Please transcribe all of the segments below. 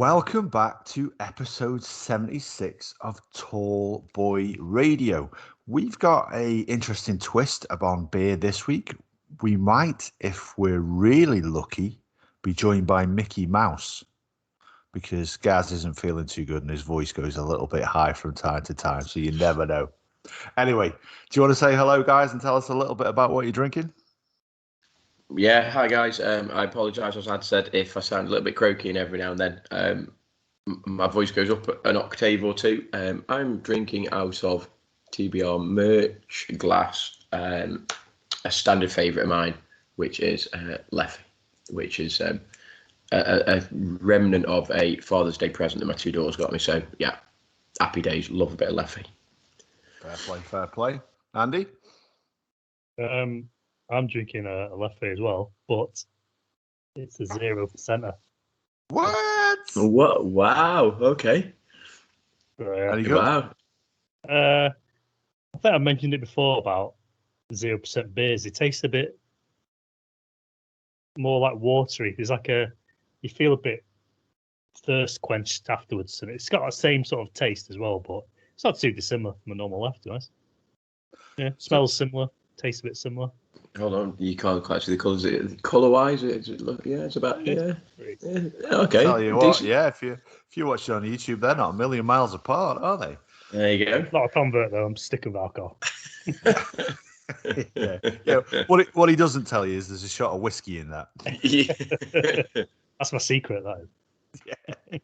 Welcome back to episode 76 of Tall Boy Radio. We've got a interesting twist upon beer this week. We might, if we're really lucky, be joined by Mickey Mouse because Gaz isn't feeling too good and his voice goes a little bit high from time to time, so you never know. Anyway, do you want to say hello, guys, and tell us a little bit about what you're drinking? Yeah, hi guys. I apologise, as I'd said, if I sound a little bit croaky and every now and then my voice goes up an octave or two. I'm drinking out of TBR merch glass, a standard favourite of mine, which is Leffy, which is a remnant of a Father's Day present that my two daughters got me. So, yeah, happy days. Love a bit of Leffy. Fair play. Andy? I'm drinking a Leffy as well, but it's a 0%er. What? Wow. Okay. Wow. I think I mentioned it before about 0% beers. It tastes a bit more like watery. There's like you feel a bit thirst quenched afterwards, and it's got the same sort of taste as well, but it's not too dissimilar from a normal Leffy, to be honest. Yeah, smells similar, tastes a bit similar. Hold on, you can't quite see the colours. Colour-wise, it's about okay. Tell you what, yeah, if you watch it on YouTube, they're not a million miles apart, are they? There you go. Not a convert though. I'm sticking with alcohol. yeah. What he doesn't tell you is there's a shot of whiskey in that. Yeah. That's my secret. That is. Yeah.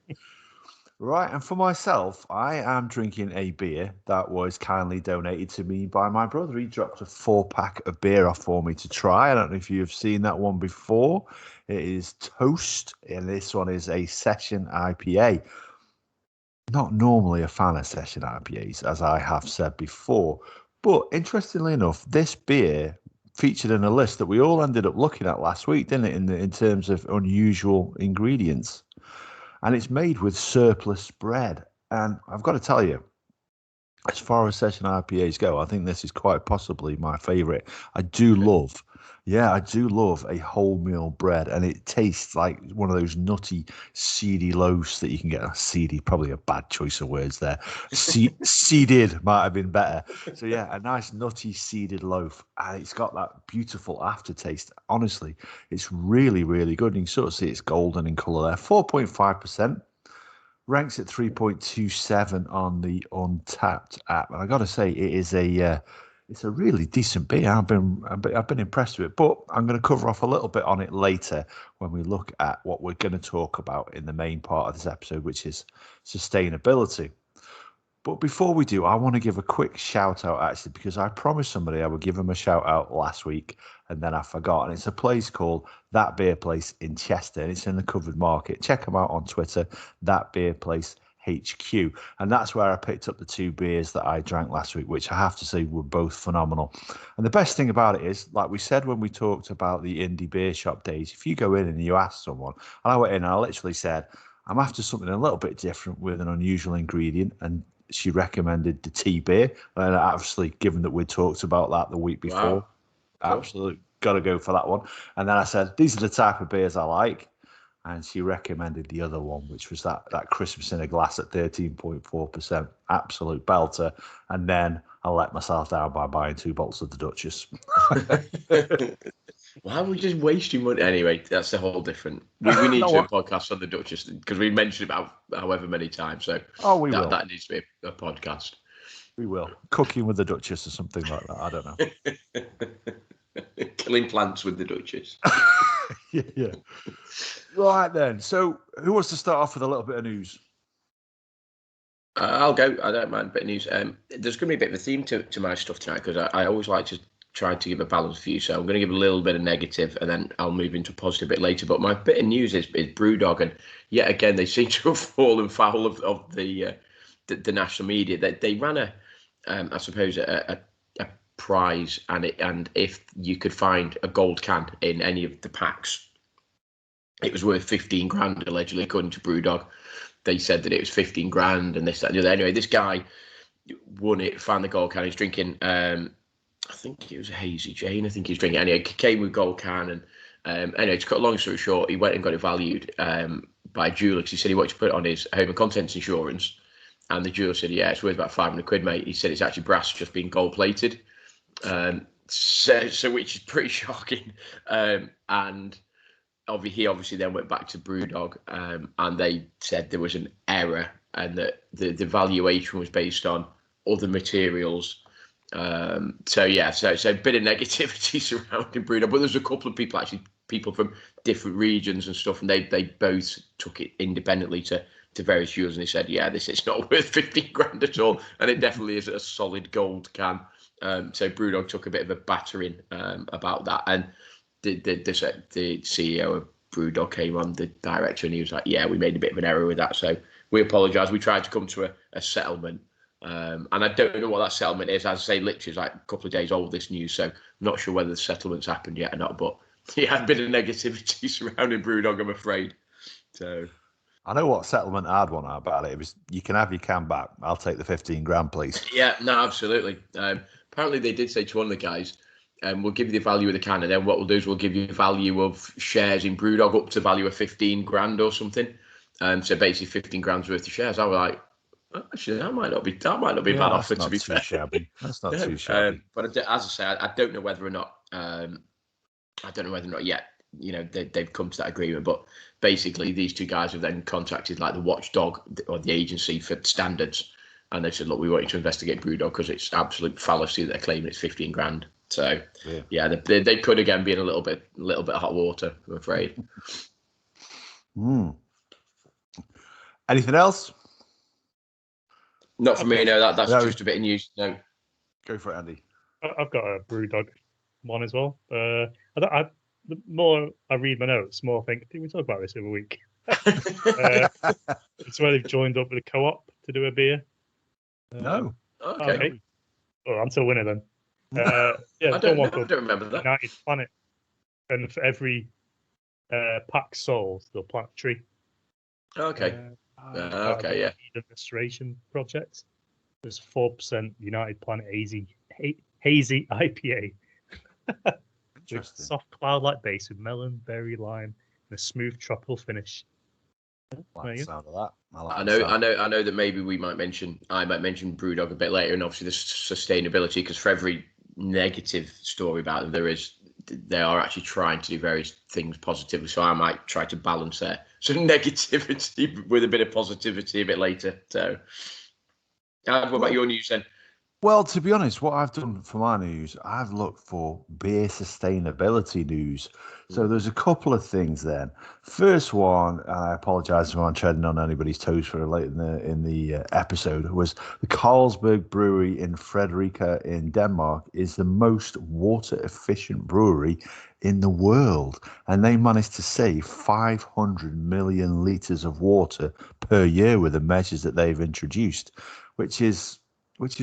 Right, and for myself, I am drinking a beer that was kindly donated to me by my brother. He dropped a 4-pack of beer off for me to try. I don't know if you've seen that one before. It is Toast, and this one is a Session IPA. Not normally a fan of Session IPAs, as I have said before, but interestingly enough, this beer featured in a list that we all ended up looking at last week, didn't it, in terms of unusual ingredients. And it's made with surplus bread. And I've got to tell you, as far as Session IPAs go, I think this is quite possibly my favourite. I do love a wholemeal bread, and it tastes like one of those nutty, seedy loaves that you can get. Seedy, probably a bad choice of words there. Seeded might have been better. So yeah, a nice nutty seeded loaf, and it's got that beautiful aftertaste. Honestly, it's really, really good. And you can sort of see it's golden in colour there. 4.5%. Ranks at 3.27 on the Untapped app, and I got to say, it is it's a really decent beer. I've been impressed with it, but I'm going to cover off a little bit on it later when we look at what we're going to talk about in the main part of this episode, which is sustainability. But before we do, I want to give a quick shout out, actually, because I promised somebody I would give them a shout out last week, and then I forgot. And it's a place called That Beer Place in Chester, and it's in the Covered Market. Check them out on Twitter, That Beer Place HQ. And that's where I picked up the 2 beers that I drank last week, which I have to say were both phenomenal. And the best thing about it is, like we said when we talked about the indie beer shop days, if you go in and you ask someone, and I went in and I literally said, I'm after something a little bit different with an unusual ingredient, and she recommended the tea beer. And obviously, given that we talked about that the week before, absolutely got to go for that one. And then I said, these are the type of beers I like. And she recommended the other one, which was that Christmas in a glass at 13.4%. Absolute belter. And then I let myself down by buying 2 bottles of the Duchess. Why are we just wasting money? Anyway, that's a whole different. We need to do a podcast on the Duchess because we mentioned it about however many times. So we will. That needs to be a podcast. We will. Cooking with the Duchess or something like that. I don't know. Killing plants with the Duchess. Yeah. Right then. So who wants to start off with a little bit of news? I'll go. I don't mind a bit of news. There's going to be a bit of a theme to my stuff tonight because I always like to try to give a balanced view. So I'm going to give a little bit of negative and then I'll move into positive a bit later. But my bit of news is Brewdog, and yet again they seem to have fallen foul of the national media. They ran I suppose a prize, and if you could find a gold can in any of the packs, it was worth 15 grand allegedly, according to Brewdog. They said that it was 15 grand and this, that, and the other. Anyway, this guy won it, found the gold can. He's drinking, I think it was a Hazy Jane. I think he's drinking. Anyway, it came with gold can. And anyway, to cut a long story short, he went and got it valued by a jeweler because he said he wanted to put it on his home and contents insurance. And the jeweler said, yeah, it's worth about 500 quid, mate. He said it's actually brass, just being gold plated. So which is pretty shocking. And he obviously then went back to Brewdog, and they said there was an error and that the valuation was based on other materials. So a bit of negativity surrounding Brewdog, but there's a couple of people from different regions and stuff, and they both took it independently to various jewelers, and they said, yeah, this is not worth 15 grand at all, and it definitely is a solid gold can. So Brewdog took a bit of a battering about that, and the CEO of Brewdog came on, the director, and he was like, yeah, we made a bit of an error with that, so we apologise. We tried to come to a settlement, and I don't know what that settlement is. As I say, literally, it's like a couple of days old, this news, so I'm not sure whether the settlement's happened yet or not, but yeah, a bit of negativity surrounding Brewdog, I'm afraid. So I know what settlement I'd want about it. It was, you can have your can back. I'll take the 15 grand, please. Yeah, no, absolutely. Apparently, they did say to one of the guys, we'll give you the value of the can, and then what we'll do is we'll give you the value of shares in Brewdog up to value of 15 grand or something. So basically 15 grand's worth of shares. I was like, actually, that might not be a bad offer, to be fair. That's not too shabby. But as I say, I don't know whether or not yet, they've come to that agreement. But basically, these two guys have then contacted like the watchdog or the agency for standards, and they said, look, we want you to investigate Brewdog because it's absolute fallacy that they're claiming it's 15 grand. So yeah, they could again be in a little bit of hot water, I'm afraid. Anything else? Not for me, no. That's just a bit of news. No. Go for it, Andy. I've got a Brewdog one as well. The more I read my notes, the more I think we talk about this every week. It's where they've joined up with a co-op to do a beer. No. Okay. Oh, I'm still winner then. I don't remember that. United Planet. And for every pack sold, they'll plant a tree. Okay. Yeah. Restoration project. There's 4% United Planet hazy IPA. With soft cloud-like base with melon, berry, lime, and a smooth tropical finish. Like the sound of that. I know that maybe I might mention Brewdog a bit later, and obviously the sustainability, because for every negative story about them, they are actually trying to do various things positively. So I might try to balance their sort of negativity with a bit of positivity a bit later. So, what about your news then? Well, to be honest, what I've done for my news, I've looked for beer sustainability news. So there's a couple of things then. First one, and I apologise if I'm treading on anybody's toes for late in the episode, was the Carlsberg Brewery in Fredericia in Denmark is the most water efficient brewery in the world, and they managed to save 500 million litres of water per year with the measures that they've introduced, which is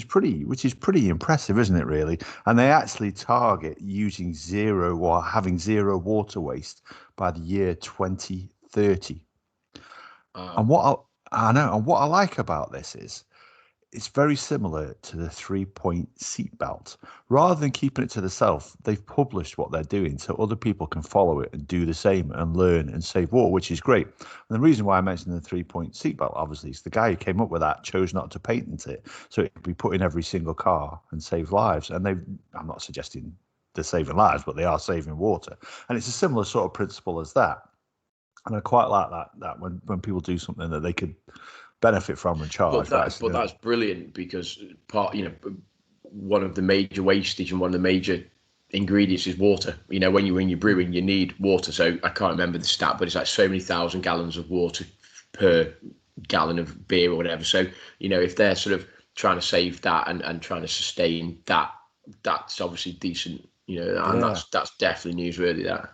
pretty impressive, isn't it, really? And they actually target using zero or having zero water waste by the year 2030. And what I like about this is it's very similar to the 3-point seatbelt. Rather than keeping it to themselves, they've published what they're doing so other people can follow it and do the same and learn and save water, which is great. And the reason why I mentioned the 3-point seatbelt, obviously, is the guy who came up with that chose not to patent it, so it could be put in every single car and save lives. And I'm not suggesting they're saving lives, but they are saving water. And it's a similar sort of principle as that. And I quite like that when people do something that they could benefit from and charge. But that's brilliant, because one of the major wastage and one of the major ingredients is water. When you're brewing, you need water. So I can't remember the stat, but it's like so many thousand gallons of water per gallon of beer or whatever. So if they're sort of trying to save that and trying to sustain that, that's obviously decent. And that's definitely newsworthy. That.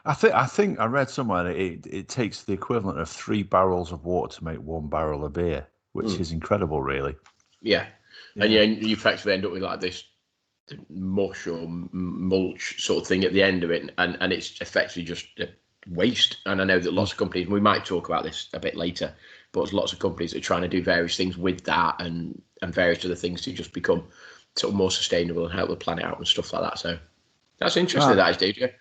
I think I read somewhere that it takes the equivalent of 3 barrels of water to make 1 barrel of beer, which is incredible, really. Yeah. And you effectively end up with like this mush or mulch sort of thing at the end of it, and it's effectively just a waste. And I know that lots of companies, and we might talk about this a bit later, but there's lots of companies that are trying to do various things with that and various other things to just become sort of more sustainable and help the planet out and stuff like that. So that's interesting, that is, DJ.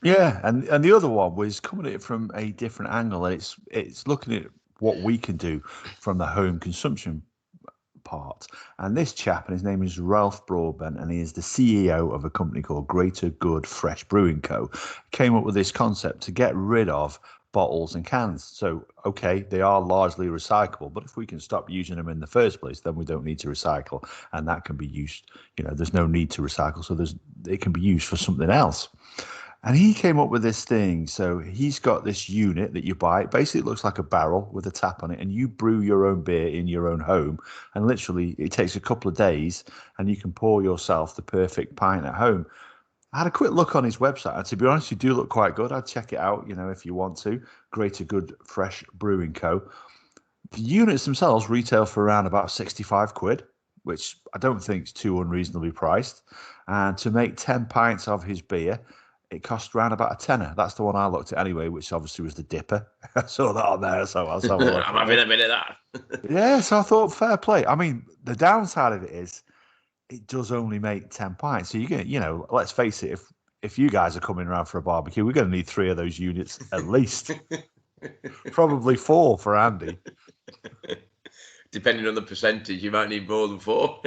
Yeah, and the other one was coming at it from a different angle, and it's looking at what we can do from the home consumption part. And this chap, and his name is Ralph Broadbent, and he is the CEO of a company called Greater Good Fresh Brewing Co. Came up with this concept to get rid of bottles and cans. So, okay, they are largely recyclable, but if we can stop using them in the first place, then we don't need to recycle, and that can be used. There's no need to recycle, so it can be used for something else. And he came up with this thing. So he's got this unit that you buy. It basically looks like a barrel with a tap on it, and you brew your own beer in your own home. And literally, it takes a couple of days, and you can pour yourself the perfect pint at home. I had a quick look on his website, and to be honest, you do look quite good. I'd check it out, if you want to. Greater Good Fresh Brewing Co. The units themselves retail for around about 65 quid, which I don't think is too unreasonably priced. And to make 10 pints of his beer, it cost around about a tenner. That's the one I looked at anyway, which obviously was the Dipper. I saw that on there, so I'll have a look. I'm having a minute of that. Yeah, so I thought fair play. I mean, the downside of it is it does only make 10 pints. So you're going let's face it, if you guys are coming around for a barbecue, we're going to need 3 of those units at least. Probably 4 for Andy. Depending on the percentage, you might need more than 4.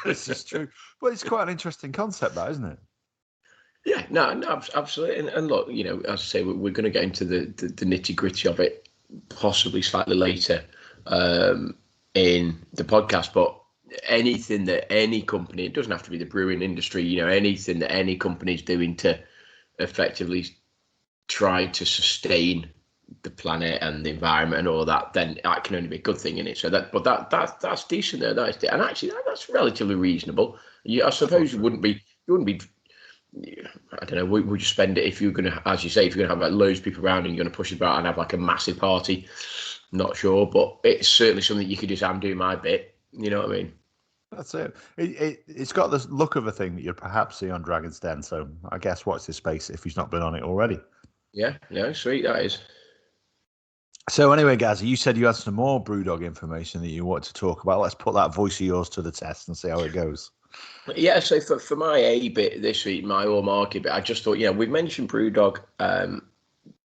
This is true. But it's quite an interesting concept, that, isn't it? Yeah, no, absolutely. And look, as I say, we're going to get into the nitty gritty of it possibly slightly later in the podcast. But anything that any company, it doesn't have to be the brewing industry, anything that any company is doing to effectively try to sustain the planet and the environment and all that, then that can only be a good thing in it. So that's decent there. And actually that's relatively reasonable. I suppose you wouldn't be. I don't know. Would you spend it if you're going to, as you say, if you're going to have like loads of people around and you're going to push it about and have like a massive party? Not sure, but it's certainly something you could just. I'm doing my bit. You know what I mean? That's it. It's got the look of a thing that you'd perhaps see on Dragon's Den. So I guess watch this space if he's not been on it already. Yeah, sweet that is. So anyway, Gaz, you said you had some more Brewdog information that you want to talk about. Let's put that voice of yours to the test and see how it goes. Yeah, so for my A bit this week, my all market bit, I just thought, we've mentioned Brewdog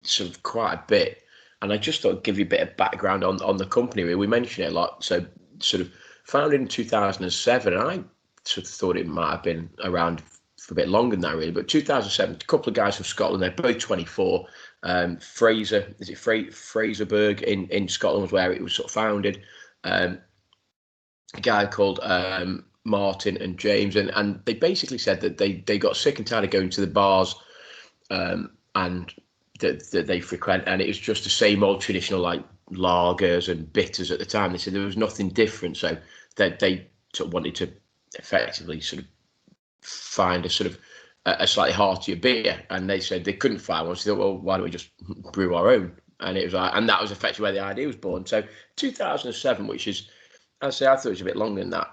sort of quite a bit, and I just thought I'd give you a bit of background on the company. We mention it a lot. So sort of founded in 2007, and I sort of thought it might have been around for a bit longer than that, really. But 2007, a couple of guys from Scotland, they're both 24. Fraserburgh in Scotland was where it was sort of founded. A guy called Martin and James, and they basically said that they got sick and tired of going to the bars and that they frequent, and it was just the same old traditional like lagers and bitters at the time. They said there was nothing different, so that they sort of wanted to effectively sort of find a sort of a slightly heartier beer, and they said they couldn't find one. So they thought, well, why don't we just brew our own? And it was like, and that was effectively where the idea was born. So 2007, which is, I thought it was a bit longer than that.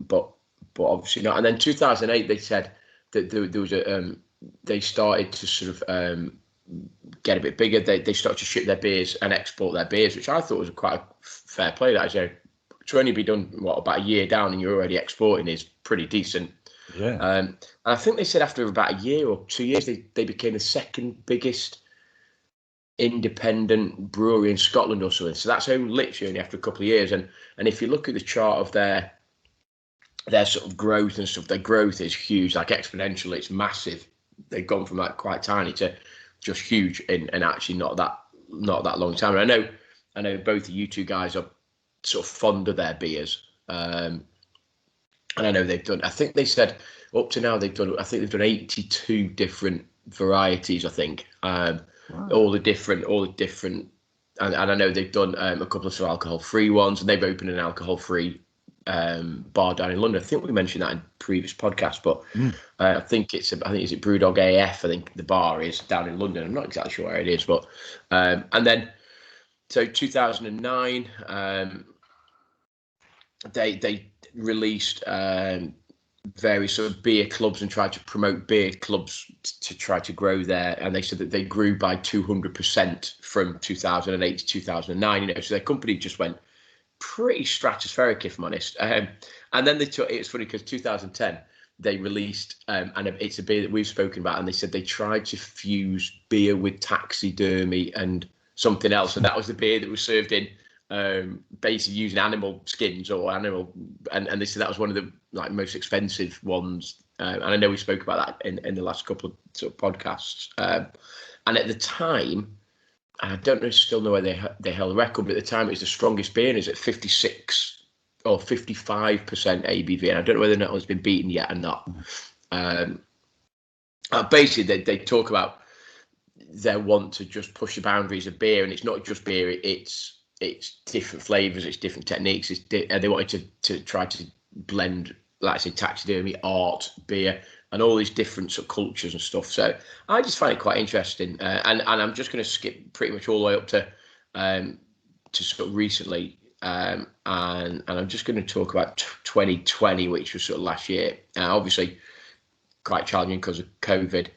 But obviously not. And then 2008, they said that there was they started to sort of get a bit bigger. They started to ship their beers and export their beers, which I thought was quite a fair play. That is, to only be done about a year down and you're already exporting is pretty decent. Yeah. And I think they said after about a year or 2 years, they became the second biggest independent brewery in Scotland or something. So that's literally only after a couple of years. And if you look at the chart of their sort of growth and stuff, their growth is huge, like exponential. It's massive. They've gone from like quite tiny to just huge in actually not that long time. And I know both of you two guys are sort of fond of their beers. And I know they've done, I think they said up to now they've done 82 different varieties, I think. Wow. All the different, and I know they've done a couple of sort of alcohol-free ones, and they've opened an alcohol-free bar down in London. I think we mentioned that in previous podcasts, but I think is it Brewdog AF? I think the bar is down in London. I'm not exactly sure where it is, but and then so 2009, they released various sort of beer clubs and tried to promote beer clubs to try to grow there. And they said that they grew by 200% from 2008 to 2009. So their company just went pretty stratospheric, if I'm honest. And then they took. It's funny because 2010 they released, and it's a beer that we've spoken about, and they said they tried to fuse beer with taxidermy and something else, and that was the beer that was served in basically using animal skins or animal, and they said that was one of the most expensive ones. And I know we spoke about that in the last couple of sort of podcasts. And at the time, I don't still know where they held the record, but at the time it was the strongest beer, and it's at 56 or 55% ABV, and I don't know whether or not it's been beaten yet or not. Basically, they talk about their want to just push the boundaries of beer, and it's not just beer; it's different flavors, it's different techniques. They wanted to try to blend, like I say, taxidermy, art, beer, and all these different sort of cultures and stuff. So I just find it quite interesting, and I'm just going to skip pretty much all the way up to sort of recently, and I'm just going to talk about 2020, which was sort of last year. Obviously, quite challenging because of COVID.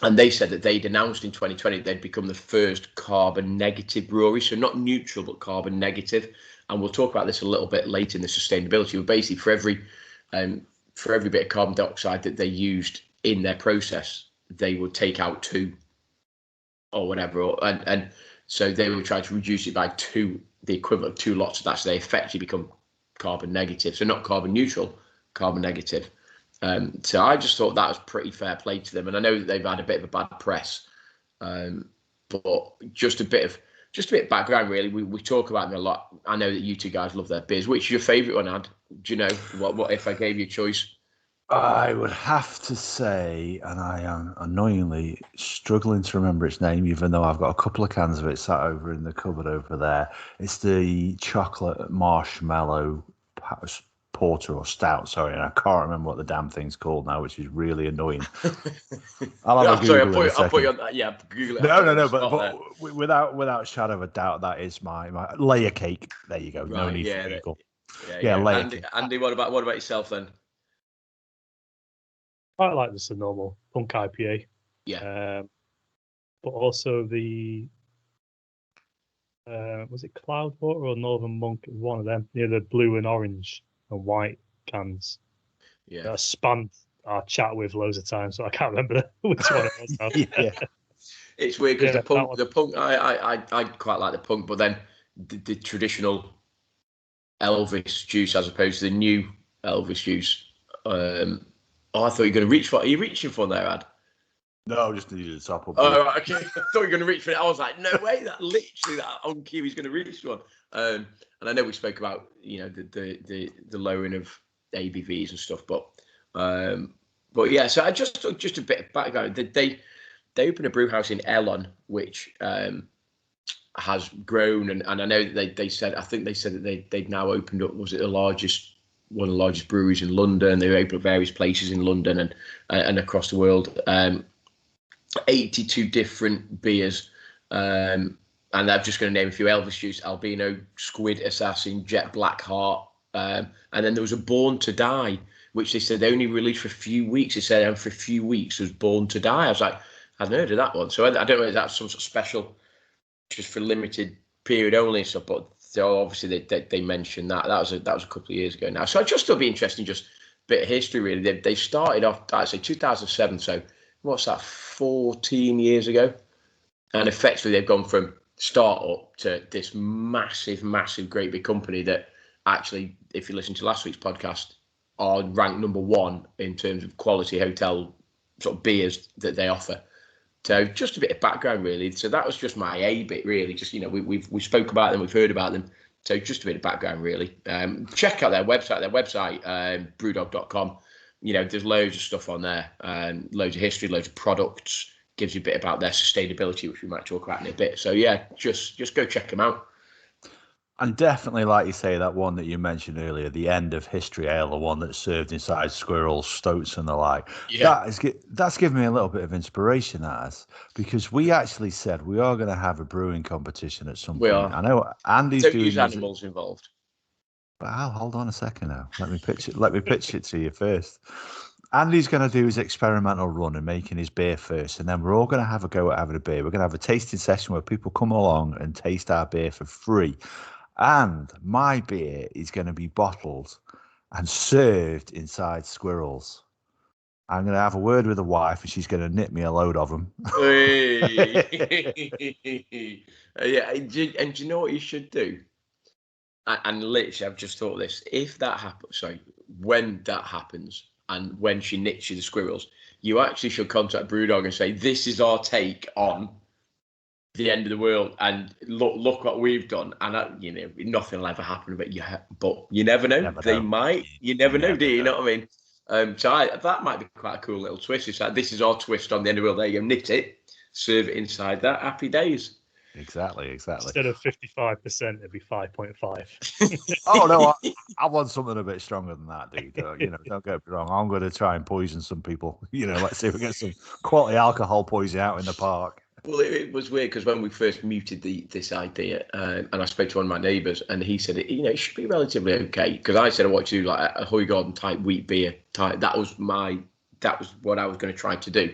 And they said that they'd announced in 2020 they'd become the first carbon negative brewery, so not neutral but carbon negative. And we'll talk about this a little bit later in the sustainability. But basically, for every bit of carbon dioxide that they used in their process, they would take out 2 or whatever, and so they would try to reduce it by 2, the equivalent of 2 lots of that. So they effectively become carbon negative, so not carbon neutral, carbon negative. So I just thought that was pretty fair play to them, and I know that they've had a bit of a bad press, but just a bit of background really. We talk about them a lot. I know that you two guys love their beers. Which is your favourite one, Ad? Do you know what if I gave you a choice? I would have to say, and I am annoyingly struggling to remember its name, even though I've got a couple of cans of it sat over in the cupboard over there. It's the chocolate marshmallow porter or stout, sorry, and I can't remember what the damn thing's called now, which is really annoying. I'll have a Google in a second. I'll put you on that. Yeah, Google it. No, but without shadow of a doubt, that is my layer cake. There you go. Right, no need for Google. Yeah, layer cake. Andy, what about yourself then? I like just a normal punk IPA. Yeah. But also the was it Cloudwater or Northern Monk? One of them. The blue and orange and white cans. Yeah. I spanned our chat with loads of times, so I can't remember which one it was now. Yeah. It's weird because the punk I quite like the punk, but then the traditional Elvis juice as opposed to the new Elvis juice. I thought you were going to reach for. Are you reaching for there, Ad? No, I just needed to top up. Oh, okay. I thought you were going to reach for it. I was like, no way. That on cue, he's going to reach for one. And I know we spoke about the lowering of ABVs and stuff, but yeah. So I just a bit of background. They opened a brew house in Elon, which has grown, and I know that they said that they've now opened up. Was it one of the largest breweries in London? They opened up various places in London and across the world. 82 different beers, and I'm just going to name a few: Elvis Juice, Albino, Squid Assassin, Jet Black Heart, and then there was a Born to Die, which they said they only released for a few weeks. They said, and for a few weeks was Born to Die. I was like, I hadn't heard of that one, so I don't know if that's some sort of special, just for limited period only and stuff. But so obviously they mentioned that was a couple of years ago now. So I just thought it'd be interesting, just a bit of history really. They started off, I'd say 2007. So what's that, 14 years ago? And effectively they've gone from start-up to this massive, great big company that actually, if you listen to last week's podcast, are ranked number 1 in terms of quality hotel sort of beers that they offer. So just a bit of background really. So that was just my A bit really. Just, we spoke about them, we've heard about them. So just a bit of background really. Check out their website, brewdog.com. There's loads of stuff on there, loads of history, loads of products, gives you a bit about their sustainability, which we might talk about in a bit. So yeah, just go check them out. And definitely, like you say, that one that you mentioned earlier, the End of History Ale, the one that's served inside squirrels, stoats and the like. Yeah. That's given me a little bit of inspiration, that has, because we actually said we are going to have a brewing competition at some point. I know Andy's doing use animals involved. But Al, hold on a second now. Let me pitch it to you first. Andy's going to do his experimental run and making his beer first, and then we're all going to have a go at having a beer. We're going to have a tasting session where people come along and taste our beer for free. And my beer is going to be bottled and served inside squirrels. I'm going to have a word with the wife, and she's going to knit me a load of them. Yeah, and do you know what you should do? And literally, I've just thought this. If that happens, when that happens, and when she knits you the squirrels, you actually should contact Brewdog and say, "This is our take on the end of the world, and look what we've done." And nothing will ever happen, but you never know. They might. You never know, do you? You know what I mean? That might be quite a cool little twist. It's like, this is our twist on the end of the world. There you go, knit it, serve it inside that. Happy days. Exactly. Instead of 55%, it'd be 5.5. Oh no, I want something a bit stronger than that, dude. Don't get me wrong. I'm going to try and poison some people. Let's see if we get some quality alcohol poison out in the park. Well, it was weird because when we first mooted this idea, and I spoke to one of my neighbours, and he said, it should be relatively okay. Because I said I want to do like a Hoygarden type wheat beer type. That was what I was going to try to do.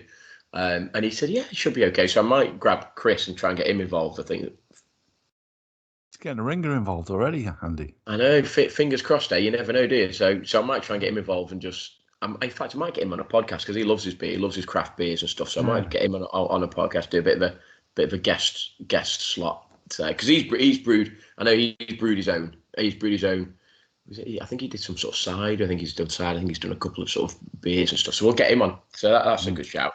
And he said, yeah, it should be okay. So I might grab Chris and try and get him involved. I think he's getting a ringer involved already, Andy. I know. Fingers crossed, You never know, do you? So I might try and get him involved and just. In fact, I might get him on a podcast because he loves his beer. He loves his craft beers and stuff. So I might get him on a podcast, do a bit of a guest slot. Because he's brewed. I know he's brewed his own. I think he did some sort of cider. I think he's done cider. I think he's done a couple of sort of beers and stuff. So we'll get him on. So that's a good shout.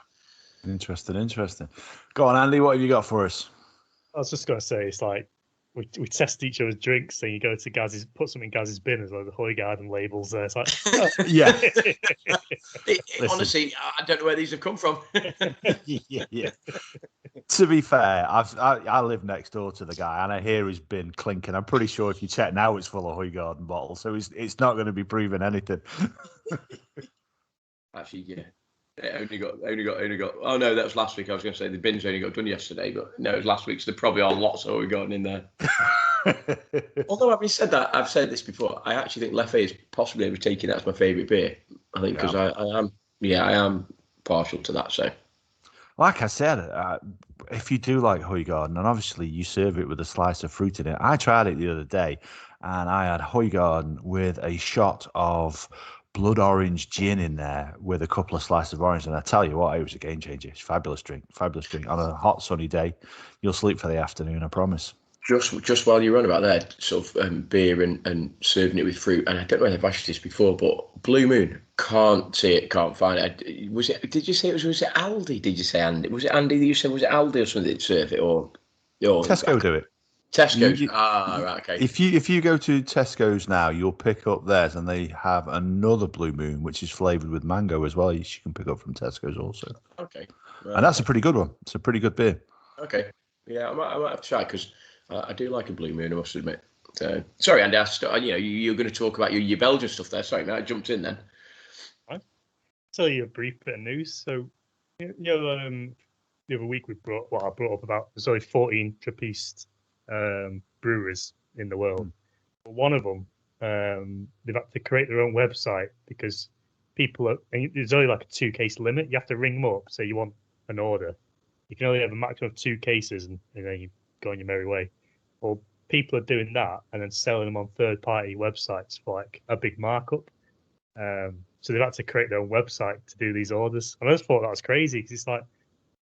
Interesting. Go on, Andy. What have you got for us? I was just going to say, it's like we test each other's drinks, and you go to Gaz's, put something in Gaz's bin as well, the Hoygarden labels there. It's like, yeah. Honestly, I don't know where these have come from. yeah. To be fair, I live next door to the guy, and I hear his bin clinking. I'm pretty sure if you check now, it's full of Hoygarden bottles, so it's not going to be proving anything. Actually, yeah. It only got. Oh no, that was last week. I was going to say the bins only got done yesterday, but no, it was last week. So there probably are lots of Hoygarden in there. Although having said that, I've said this before. I actually think Leffe is possibly overtaking that as my favourite beer. I think because I am partial to that. So, like I said, if you do like Hoygarden, and obviously you serve it with a slice of fruit in it. I tried it the other day, and I had Hoygarden with a shot of blood orange gin in there with a couple of slices of orange, and I tell you what, it was a game changer. It's a fabulous drink on a hot sunny day. You'll sleep for the afternoon, I promise. Just while you run about that sort of beer and serving it with fruit, and I don't know whether I've asked this before, but Blue Moon, can't see it, can't find it. Did you say was it Aldi? Did you say Andy? Was it Andy that you said, was it Aldi or something that serve it, or Tesco do it? Tesco's. Right, okay. If you go to Tesco's now, you'll pick up theirs, and they have another Blue Moon, which is flavoured with mango as well. You can pick up from Tesco's also. Okay. Right. And that's a pretty good one. It's a pretty good beer. Okay. Yeah, I might have to try because I do like a Blue Moon, I must admit. Sorry, Andy. You're going to talk about your Belgian stuff there. Sorry, mate. I jumped in then. I'll tell you a brief bit of news. So, the other week I brought up about there's only 14 Trappist brewers in the world. But one of them, they've had to create their own website because there's only like a 2-case limit. You have to ring them up, say you want an order. You can only have a maximum of 2 cases, and then you go on your merry way. Well, people are doing that and then selling them on third-party websites for like a big markup. So they've had to create their own website to do these orders. And I just thought that was crazy because it's like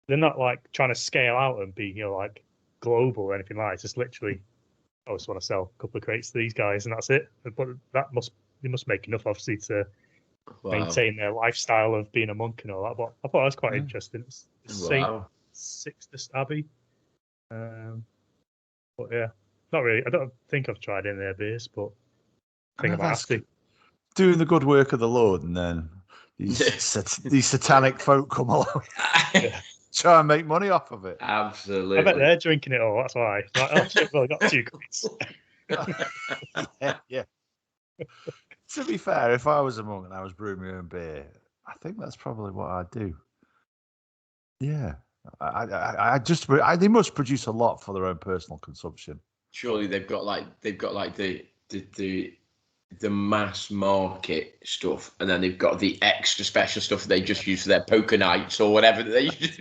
they're not like trying to scale out and be like global or anything like that. It's just literally, I just want to sell a couple of crates to these guys and that's it. But they must make enough obviously to maintain their lifestyle of being a monk and all that. But I thought that was quite interesting. It's St. Sixtus Abbey. But yeah, not really. I don't think I've tried any of their beers, but I think I might have to. Doing the good work of the Lord, and then these satanic folk come along. Yeah. Try and make money off of it. Absolutely. I bet they're drinking it all. That's why. Like, oh shit, well, I got 2 crates. Yeah. To be fair, if I was a monk and I was brewing my own beer, I think that's probably what I'd do. Yeah. They must produce a lot for their own personal consumption. Surely they've got the mass market stuff, and then they've got the extra special stuff they just use for their poker nights or whatever they use.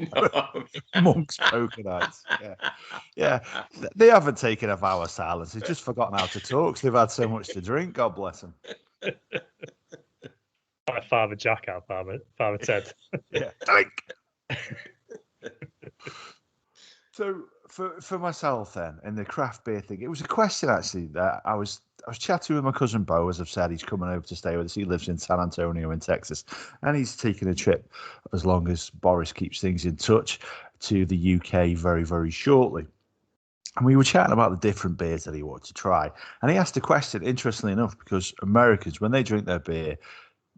Monks poker nights. Yeah. They haven't taken a vow of silence. They've just forgotten how to talk. So they've had so much to drink. God bless them. Like Father Jack out, Father Ted. Yeah. Drink. So for myself then, in the craft beer thing, it was a question actually that I was chatting with my cousin Bo. As I've said, he's coming over to stay with us. He lives in San Antonio in Texas, and he's taking a trip, as long as Boris keeps things in touch, to the UK very, very shortly. And we were chatting about the different beers that he wanted to try. And he asked a question, interestingly enough, because Americans, when they drink their beer,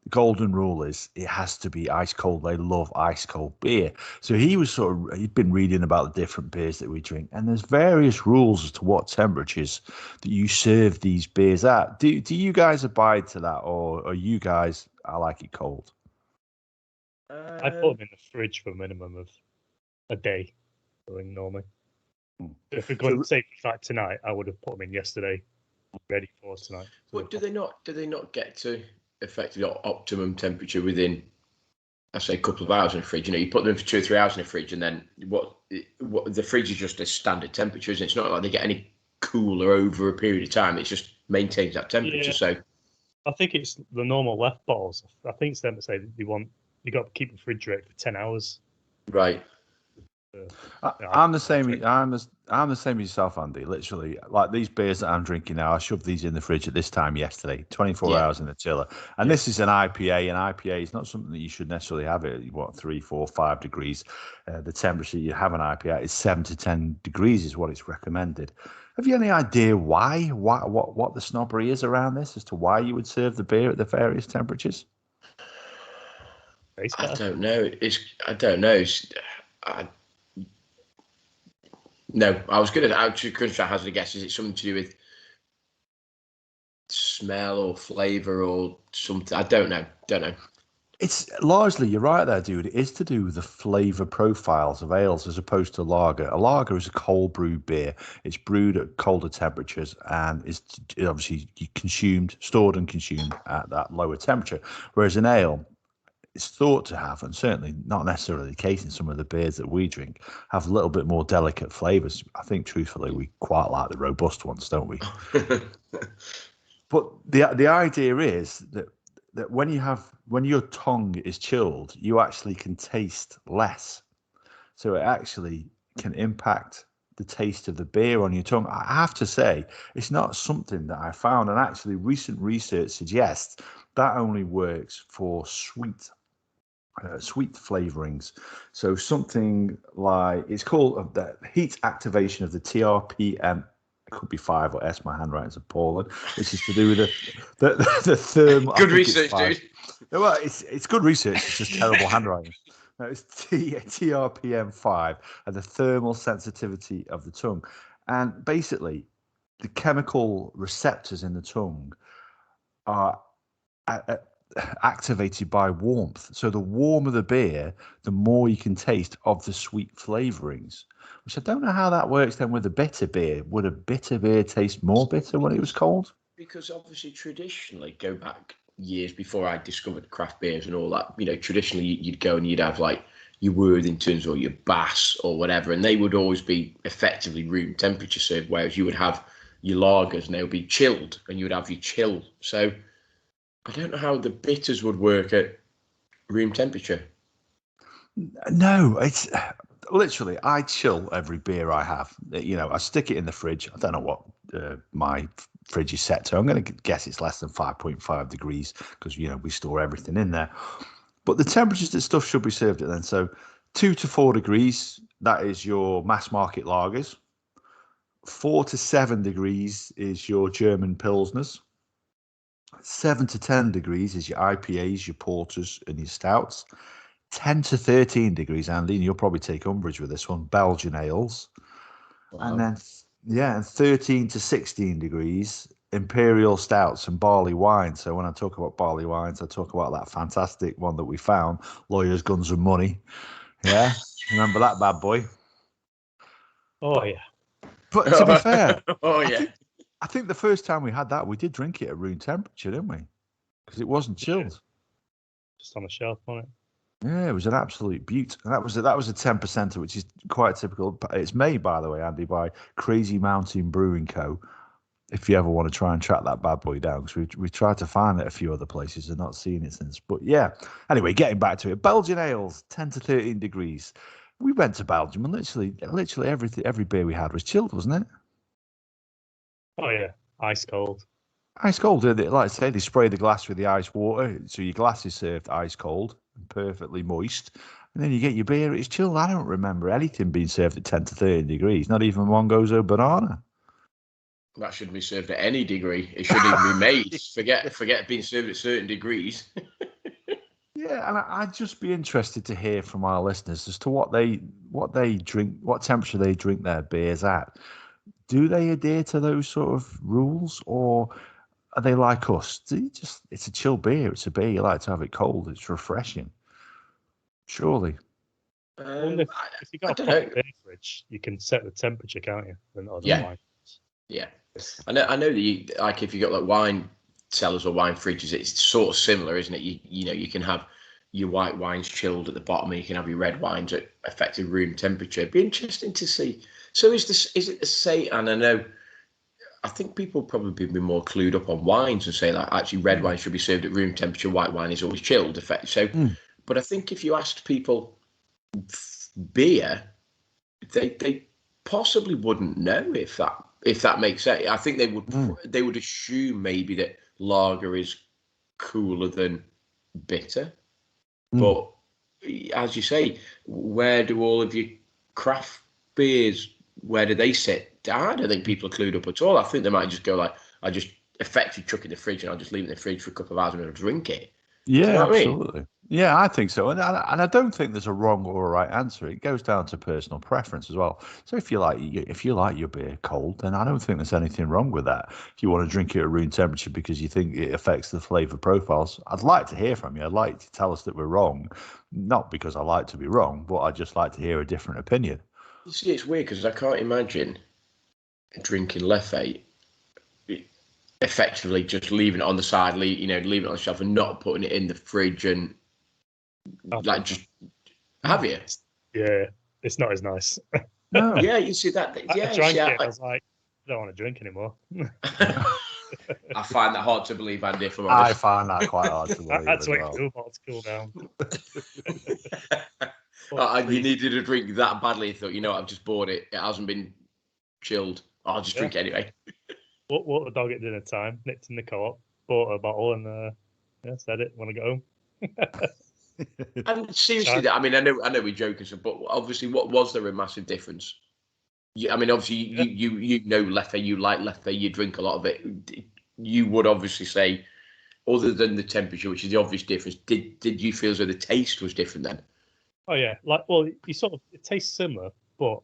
the golden rule is it has to be ice cold. They love ice cold beer. So he'd been reading about the different beers that we drink. And there's various rules as to what temperatures that you serve these beers at. Do you guys abide to that? Or are you guys, I like it cold? I put them in the fridge for a minimum of a day, normally. If we're going to say like tonight, I would have put them in yesterday, ready for tonight. But do they not get to effectively optimum temperature within, I say, a couple of hours in the fridge? You know, you put them for 2 or 3 hours in the fridge, and then what the fridge is just a standard temperature, isn't it? It's not like they get any cooler over a period of time. It just maintains that temperature. Yeah. So I think it's the normal left bottles. I think it's them that say you got to keep the refrigerator for 10 hours. Right. I'm the same. I'm the same as yourself, Andy. Literally, like these beers that I'm drinking now, I shoved these in the fridge at this time yesterday. 24 hours in the chiller, and this is an IPA. An IPA is not something that you should necessarily have at 3, 4, 5 degrees. The temperature you have an IPA is 7 to 10 degrees is what it's recommended. Have you any idea why? What the snobbery is around this as to why you would serve the beer at the various temperatures? I don't know. I don't know. No, I was going to hazard a guess. Is it something to do with smell or flavour or something? I don't know. It's largely, you're right there, dude. It is to do with the flavour profiles of ales as opposed to lager. A lager is a cold brewed beer. It's brewed at colder temperatures and is obviously stored and consumed at that lower temperature. Whereas an ale, it's thought to have, and certainly not necessarily the case in some of the beers that we drink, have a little bit more delicate flavours. I think, truthfully, we quite like the robust ones, don't we? But the idea is that when your tongue is chilled, you actually can taste less. So it actually can impact the taste of the beer on your tongue. I have to say, it's not something that I found, and actually recent research suggests that only works for sweet flavorings. So something like, it's called the heat activation of the TRPM. It could be 5 or S. My handwriting's appalling. Which is to do with the thermal. Good research, dude. Well, it's good research. It's just terrible handwriting. No, it's TRPM 5 and the thermal sensitivity of the tongue. And basically, the chemical receptors in the tongue are activated by warmth. So the warmer the beer, the more you can taste of the sweet flavorings, which I don't know how that works then with a bitter beer. Would a bitter beer taste more bitter when it was cold? Because obviously traditionally, go back years before I discovered craft beers and all that, traditionally you'd go and you'd have like your Worthingtons or your Bass or whatever, and they would always be effectively room temperature served, whereas you would have your lagers and they would be chilled and you would have your chill. So I don't know how the bitters would work at room temperature. No, it's literally, I chill every beer I have. I stick it in the fridge. I don't know what my fridge is set to. I'm going to guess it's less than 5.5 degrees because, we store everything in there. But the temperatures that stuff should be served at then. So 2 to 4 degrees, that is your mass market lagers. 4 to 7 degrees is your German Pilsners. 7 to 10 degrees is your IPAs, your porters, and your stouts. 10 to 13 degrees, Andy, and you'll probably take umbrage with this one, Belgian ales. Wow. And then, and 13 to 16 degrees, imperial stouts and barley wine. So when I talk about barley wines, I talk about that fantastic one that we found, Lawyers, Guns and Money. Yeah, remember that bad boy? Oh, yeah. But to be fair, I think the first time we had that, we did drink it at room temperature, didn't we? Because it wasn't chilled. Just on the shelf, wasn't it? Yeah, it was an absolute beaut. And that was a 10%, which is quite typical. It's made, by the way, Andy, by Crazy Mountain Brewing Co. if you ever want to try and track that bad boy down, because we tried to find it a few other places and not seen it since. But yeah, anyway, getting back to it, Belgian ales, 10 to 13 degrees. We went to Belgium and literally every beer we had was chilled, wasn't it? Oh yeah, ice cold. Ice cold. Like I say, they spray the glass with the ice water, so your glass is served ice cold and perfectly moist. And then you get your beer, it's chilled. I don't remember anything being served at 10 to 13 degrees, not even Mongozo banana. That shouldn't be served at any degree. It shouldn't even be made. Forget being served at certain degrees. Yeah, and I'd just be interested to hear from our listeners as to what they drink, what temperature they drink their beers at. Do they adhere to those sort of rules, or are they like us? It's a chill beer. It's a beer. You like to have it cold. It's refreshing. Surely. If you got a proper beer fridge, you can set the temperature, can't you? Yeah. Yeah. I know that like if you got like wine cellars or wine fridges, it's sort of similar, isn't it? You know, you can have your white wines chilled at the bottom, and you can have your red wines at effective room temperature. It'd be interesting to see. So is it the same? And I think people probably be more clued up on wines and say like actually red wine should be served at room temperature, white wine is always chilled. But I think if you asked people beer, they possibly wouldn't know if that makes sense. I think they would assume maybe that lager is cooler than bitter. But as you say, where do all of your craft beers, where do they sit? I don't think people are clued up at all. I think they might just go like, I just effectively chuck it in the fridge and I'll just leave it in the fridge for a couple of hours and I'll drink it. Yeah, you know absolutely. I mean? Yeah, I think so. And I don't think there's a wrong or a right answer. It goes down to personal preference as well. So if you like your beer cold, then I don't think there's anything wrong with that. If you want to drink it at room temperature because you think it affects the flavour profiles, I'd like to hear from you. I'd like to tell us that we're wrong, not because I like to be wrong, but I'd just like to hear a different opinion. You see, it's weird because I can't imagine drinking Leffe effectively just leaving it on the side, leaving it on the shelf and not putting it in the fridge and just have you? Yeah, it's not as nice. No. Yeah, you see that. Yeah, I drank it. I was like, I don't want to drink anymore. I find that hard to believe, Andy. If I'm honest. I find that quite hard to believe. That's wait for the bottle to cool down. You needed a drink that badly. You thought, I've just bought it. It hasn't been chilled. I'll just drink it anyway. What the dog at dinner time? Nipped in the co-op, bought a bottle, and said it when I got home. And seriously, I know we're joking, but obviously, was there a massive difference? Obviously, you know Leffe, you like Leffe, you drink a lot of it. You would obviously say, other than the temperature, which is the obvious difference, did you feel as though the taste was different then? Oh yeah, it tastes similar, but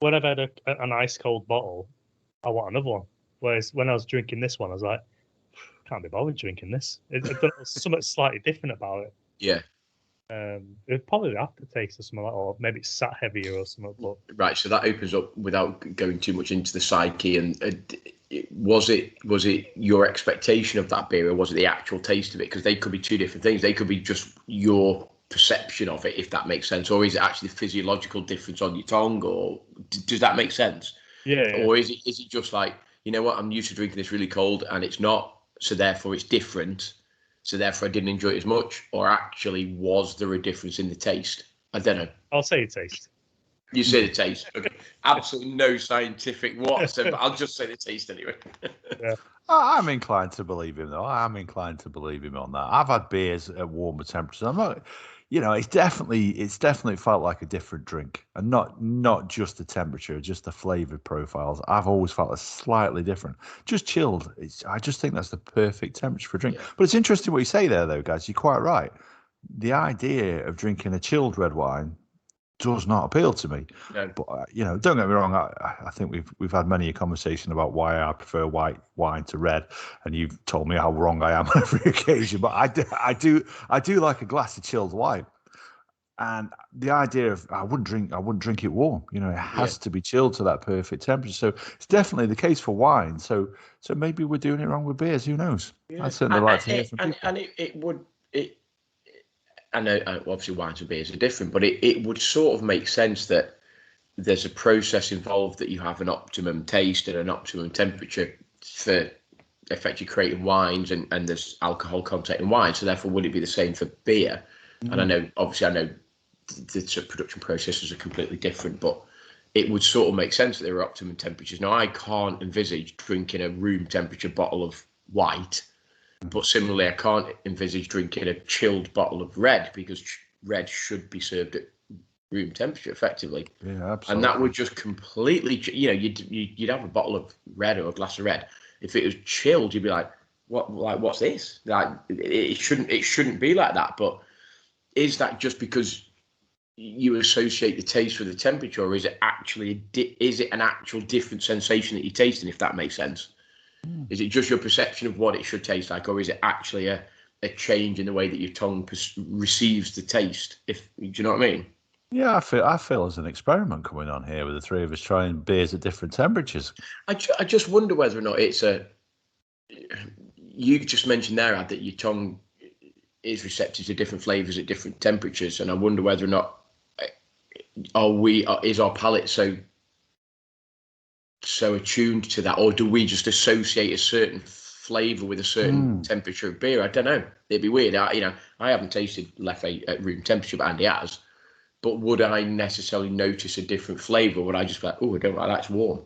when I've had an ice cold bottle, I want another one. Whereas when I was drinking this one, I was like, can't be bothered drinking this. There's something slightly different about it. Yeah. It probably the aftertaste or something like, or maybe it's sat heavier or something. But right, so that opens up without going too much into the psyche. And was it your expectation of that beer, or was it the actual taste of it? Because they could be two different things. They could be just your perception of it, if that makes sense, or is it actually the physiological difference on your tongue, or does that make sense? Yeah. Or is it just like, you know what, I'm used to drinking this really cold and it's not, so therefore it's different, so therefore I didn't enjoy it as much? Or actually, was there a difference in the taste? I don't know. I'll say taste. You say the taste. Okay. Absolutely no scientific whatsoever, but I'll just say the taste anyway. Yeah. I'm inclined to believe him, though. I'm inclined to believe him on that. I've had beers at warmer temperatures. I'm not, it's definitely felt like a different drink, and not just the temperature, just the flavour profiles. I've always felt it's slightly different. Just chilled. I just think that's the perfect temperature for a drink. Yeah. But it's interesting what you say there, though, guys. You're quite right. The idea of drinking a chilled red wine does not appeal to me. No. But don't get me wrong. I think we've had many a conversation about why I prefer white wine to red, and you've told me how wrong I am on every occasion. But I do like a glass of chilled wine, and the idea of I wouldn't drink it warm. It has to be chilled to that perfect temperature. So it's definitely the case for wine. So maybe we're doing it wrong with beers. Who knows? Yeah. I'd certainly like to hear from people. And it would. I know obviously wines and beers are different, but it would sort of make sense that there's a process involved that you have an optimum taste and an optimum temperature for effectively creating wines, and there's alcohol content in wine. So therefore, would it be the same for beer? And I know the production processes are completely different, but it would sort of make sense that there are optimum temperatures. Now, I can't envisage drinking a room temperature bottle of white, but similarly, I can't envisage drinking a chilled bottle of red, because red should be served at room temperature effectively. Yeah, absolutely. And that would just completely, you'd have a bottle of red or a glass of red. If it was chilled, you'd be like, what's this? Like, it shouldn't be like that. But is that just because you associate the taste with the temperature, or is it actually an actual different sensation that you're tasting, if that makes sense? Is it just your perception of what it should taste like, or is it actually a change in the way that your tongue receives the taste? Do you know what I mean? Yeah, I feel there's an experiment coming on here with the three of us trying beers at different temperatures. I just wonder whether or not it's you just mentioned there, Ad, that your tongue is receptive to different flavours at different temperatures, and I wonder whether or not is our palate so attuned to that, or do we just associate a certain flavour with a certain temperature of beer? I don't know. It'd be weird. I haven't tasted Leffe at room temperature, but Andy has. But would I necessarily notice a different flavour? Would I just be like, oh, I don't like that's warm?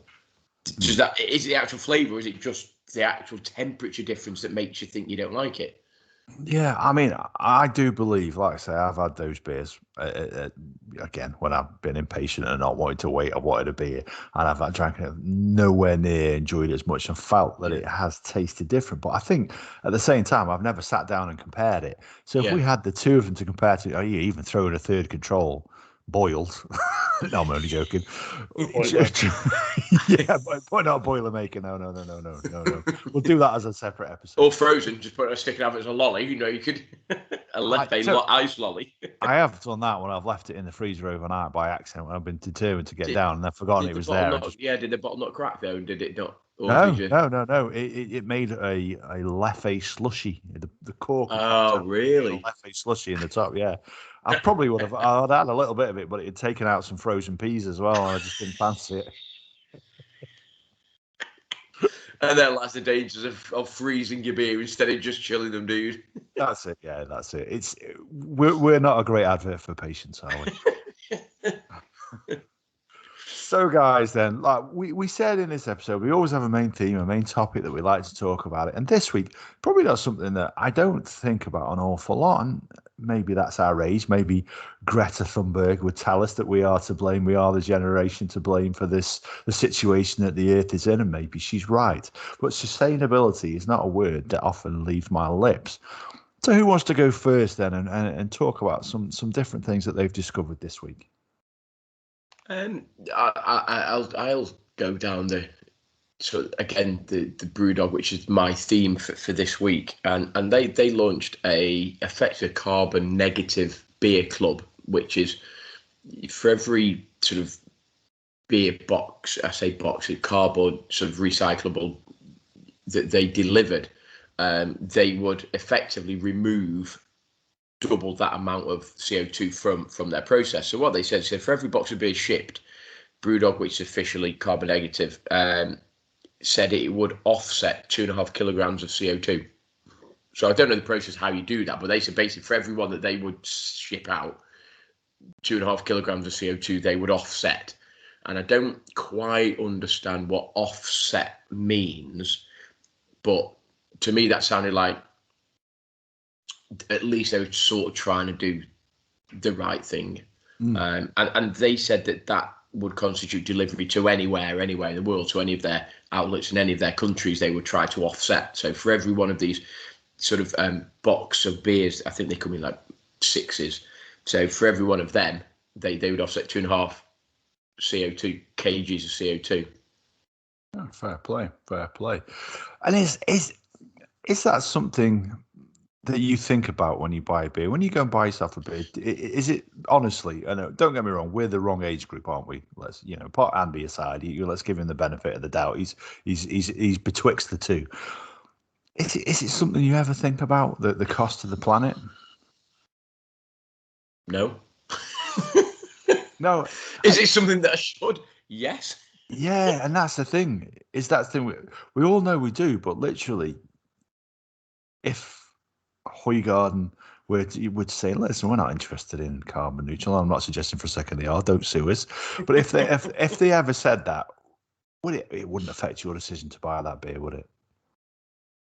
Is it the actual flavour, or is it just the actual temperature difference that makes you think you don't like it? Yeah, I mean, I do believe, like I say, I've had those beers again when I've been impatient and not wanting to wait. I wanted a beer, and I've drank it, nowhere near enjoyed it as much, and felt that it has tasted different. But I think at the same time, I've never sat down and compared it. So if we had the two of them to compare to, even throw in a third control, boiled. No, I'm only joking. Yeah, but not Boilermaker. No. We'll do that as a separate episode. Or frozen, just put a stick and have it as a lolly. You could a Leffe ice lolly. I have done that when I've left it in the freezer overnight by accident, when I've been determined to get down and I've forgotten it was there. Did the bottle not crack though? Did it not? No. It made a Leffe slushy. The cork. Oh, really? Leffe slushy in the top. Yeah. I probably would have. I'd had a little bit of it, but it had taken out some frozen peas as well, and I just didn't fancy it. And then that's the dangers of freezing your beer instead of just chilling them, dude. That's it. Yeah, that's it. We're not a great advert for patience, are we? So, guys, then, like we said in this episode, we always have a main theme, a main topic that we like to talk about it. And this week, probably not something that I don't think about an awful lot. And maybe that's our age. Maybe Greta Thunberg would tell us that we are to blame. We are the generation to blame for the situation that the Earth is in. And maybe she's right. But sustainability is not a word that often leaves my lips. So who wants to go first then and talk about some different things that they've discovered this week? I'll go down the BrewDog, which is my theme for this week, and they launched a effective carbon negative beer club, which is for every sort of beer box, I say box, cardboard sort of recyclable that they delivered, they would effectively remove double that amount of CO2 from their process. So what they said for every box of beer shipped, BrewDog, which is officially carbon negative, said it would offset 2.5 kilograms of CO2. So I don't know the process how you do that, but they said basically for every one that they would ship out, 2.5 kilograms of CO2 they would offset. And I don't quite understand what offset means, but to me that sounded like at least they were sort of trying to do the right thing. And they said that would constitute delivery to anywhere in the world, to any of their outlets in any of their countries, they would try to offset. So for every one of these sort of box of beers, I think they come in like sixes. So for every one of them, they would offset 2.5 kgs of CO2. Oh, fair play. And is that something that you think about when you buy a beer? When you go and buy yourself a beer, is it honestly? I know, don't get me wrong, we're the wrong age group, aren't we? Let's put Andy aside. Let's give him the benefit of the doubt. He's betwixt the two. Is it something you ever think about, the cost of the planet? No. No. Is it something that I should? Yes. Yeah, and that's the thing. We all know we do, but literally, if Hoygarden would say, "Listen, we're not interested in carbon neutral," I'm not suggesting for a second they are. Don't sue us. But if they ever said that, it wouldn't affect your decision to buy that beer, would it?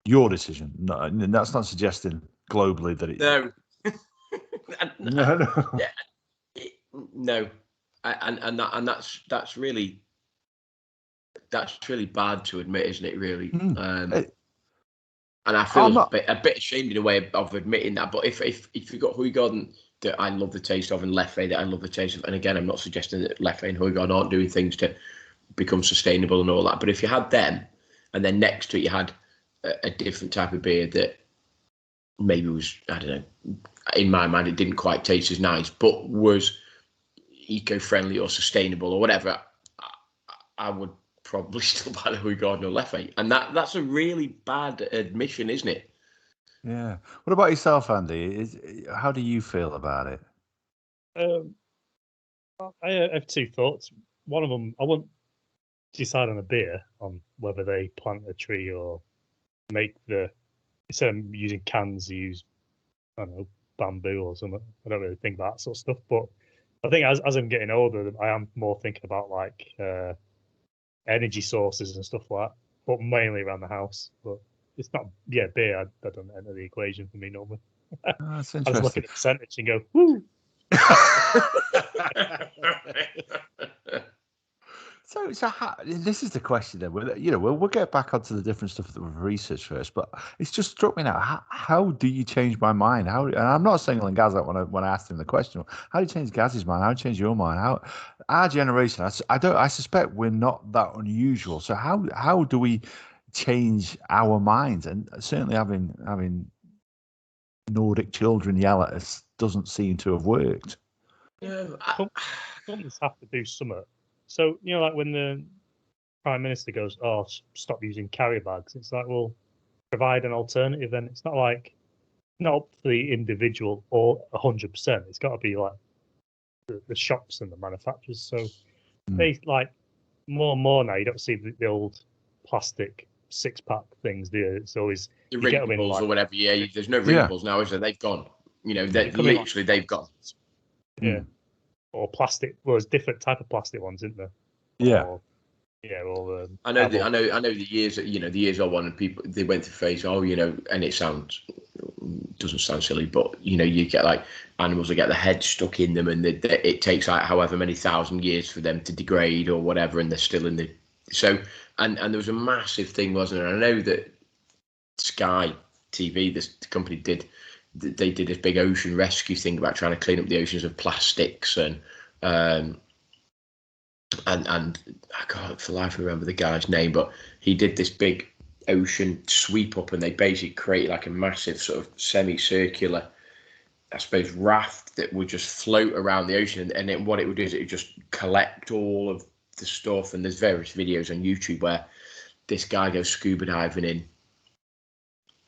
Your decision. No, and that's not suggesting globally that it. No. No. Yeah, no, and that's really bad to admit, isn't it? Really, and I feel a bit ashamed in a way of admitting that. But if you've got Hoygarden that I love the taste of, and Leffe that I love the taste of, and again, I'm not suggesting that Leffe and Hoygarden aren't doing things to become sustainable and all that. But if you had them, and then next to it you had a different type of beer that maybe was, I don't know, in my mind it didn't quite taste as nice, but was eco-friendly or sustainable or whatever, I would probably still buy the Hoygarden or Leffe. And that's a really bad admission, isn't it? Yeah. What about yourself, Andy? How do you feel about it? I have two thoughts. One of them, I won't decide on a beer on whether they plant a tree or make instead of using cans, use, I don't know, bamboo or something. I don't really think that sort of stuff. But I think as I'm getting older, I am more thinking about like energy sources and stuff like that, but mainly around the house. But it's not, beer, that doesn't enter the equation for me normally. That's I just look interesting. at the percentage and go, woo! So this is the question then. We'll get back onto the different stuff that we've researched first, but it's just struck me now. How do you change my mind? And I'm not singling Gaz out when I asked him the question. How do you change Gaz's mind? How do you change your mind? How our generation? I suspect we're not that unusual. So how do we change our minds? And certainly having Nordic children yell at us doesn't seem to have worked. Companies have to do something. So, like when the Prime Minister goes, "Oh, stop using carry bags," it's like, well, provide an alternative. Then it's not up to the individual or 100%. It's got to be like the shops and the manufacturers. So they like more and more now. You don't see the old plastic 6-pack things, do you? It's always the rinkables or whatever. Yeah, there's no rinkables now, is there? They've gone. They've gone. Yeah. Or plastic. Well, there's different type of plastic ones, isn't there? Yeah. I know the years that the years old one, and people they went through phase. And it doesn't sound silly, but you get like animals that get the head stuck in them, and it takes like however many thousand years for them to degrade or whatever, and they're still in the and there was a massive thing, wasn't there? I know that Sky TV, this company they did this big ocean rescue thing about trying to clean up the oceans of plastics and I can't for life remember the guy's name, but he did this big ocean sweep up, and they basically created like a massive sort of semicircular, I suppose, raft that would just float around the ocean, and then what it would do is it would just collect all of the stuff. And there's various videos on YouTube where this guy goes scuba diving in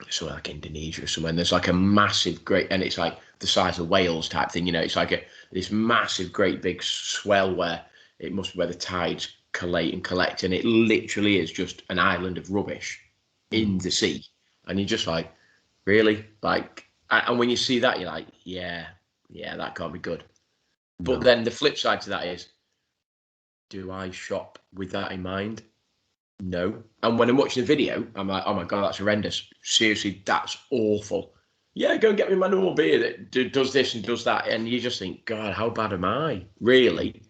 somewhere like Indonesia or somewhere, and there's like a massive and it's like the size of Wales type thing, it's like this massive great big swell where it must be where the tides collate and collect, and it literally is just an island of rubbish in the sea. And you're just like, really? Like, and when you see that, you're like, yeah, that can't be good. No. But then the flip side to that is, do I shop with that in mind? No. And when I'm watching the video, I'm like, oh my God, that's horrendous. Seriously, that's awful. Yeah, go and get me my normal beer that does this and does that. And you just think, God, how bad am I? Really?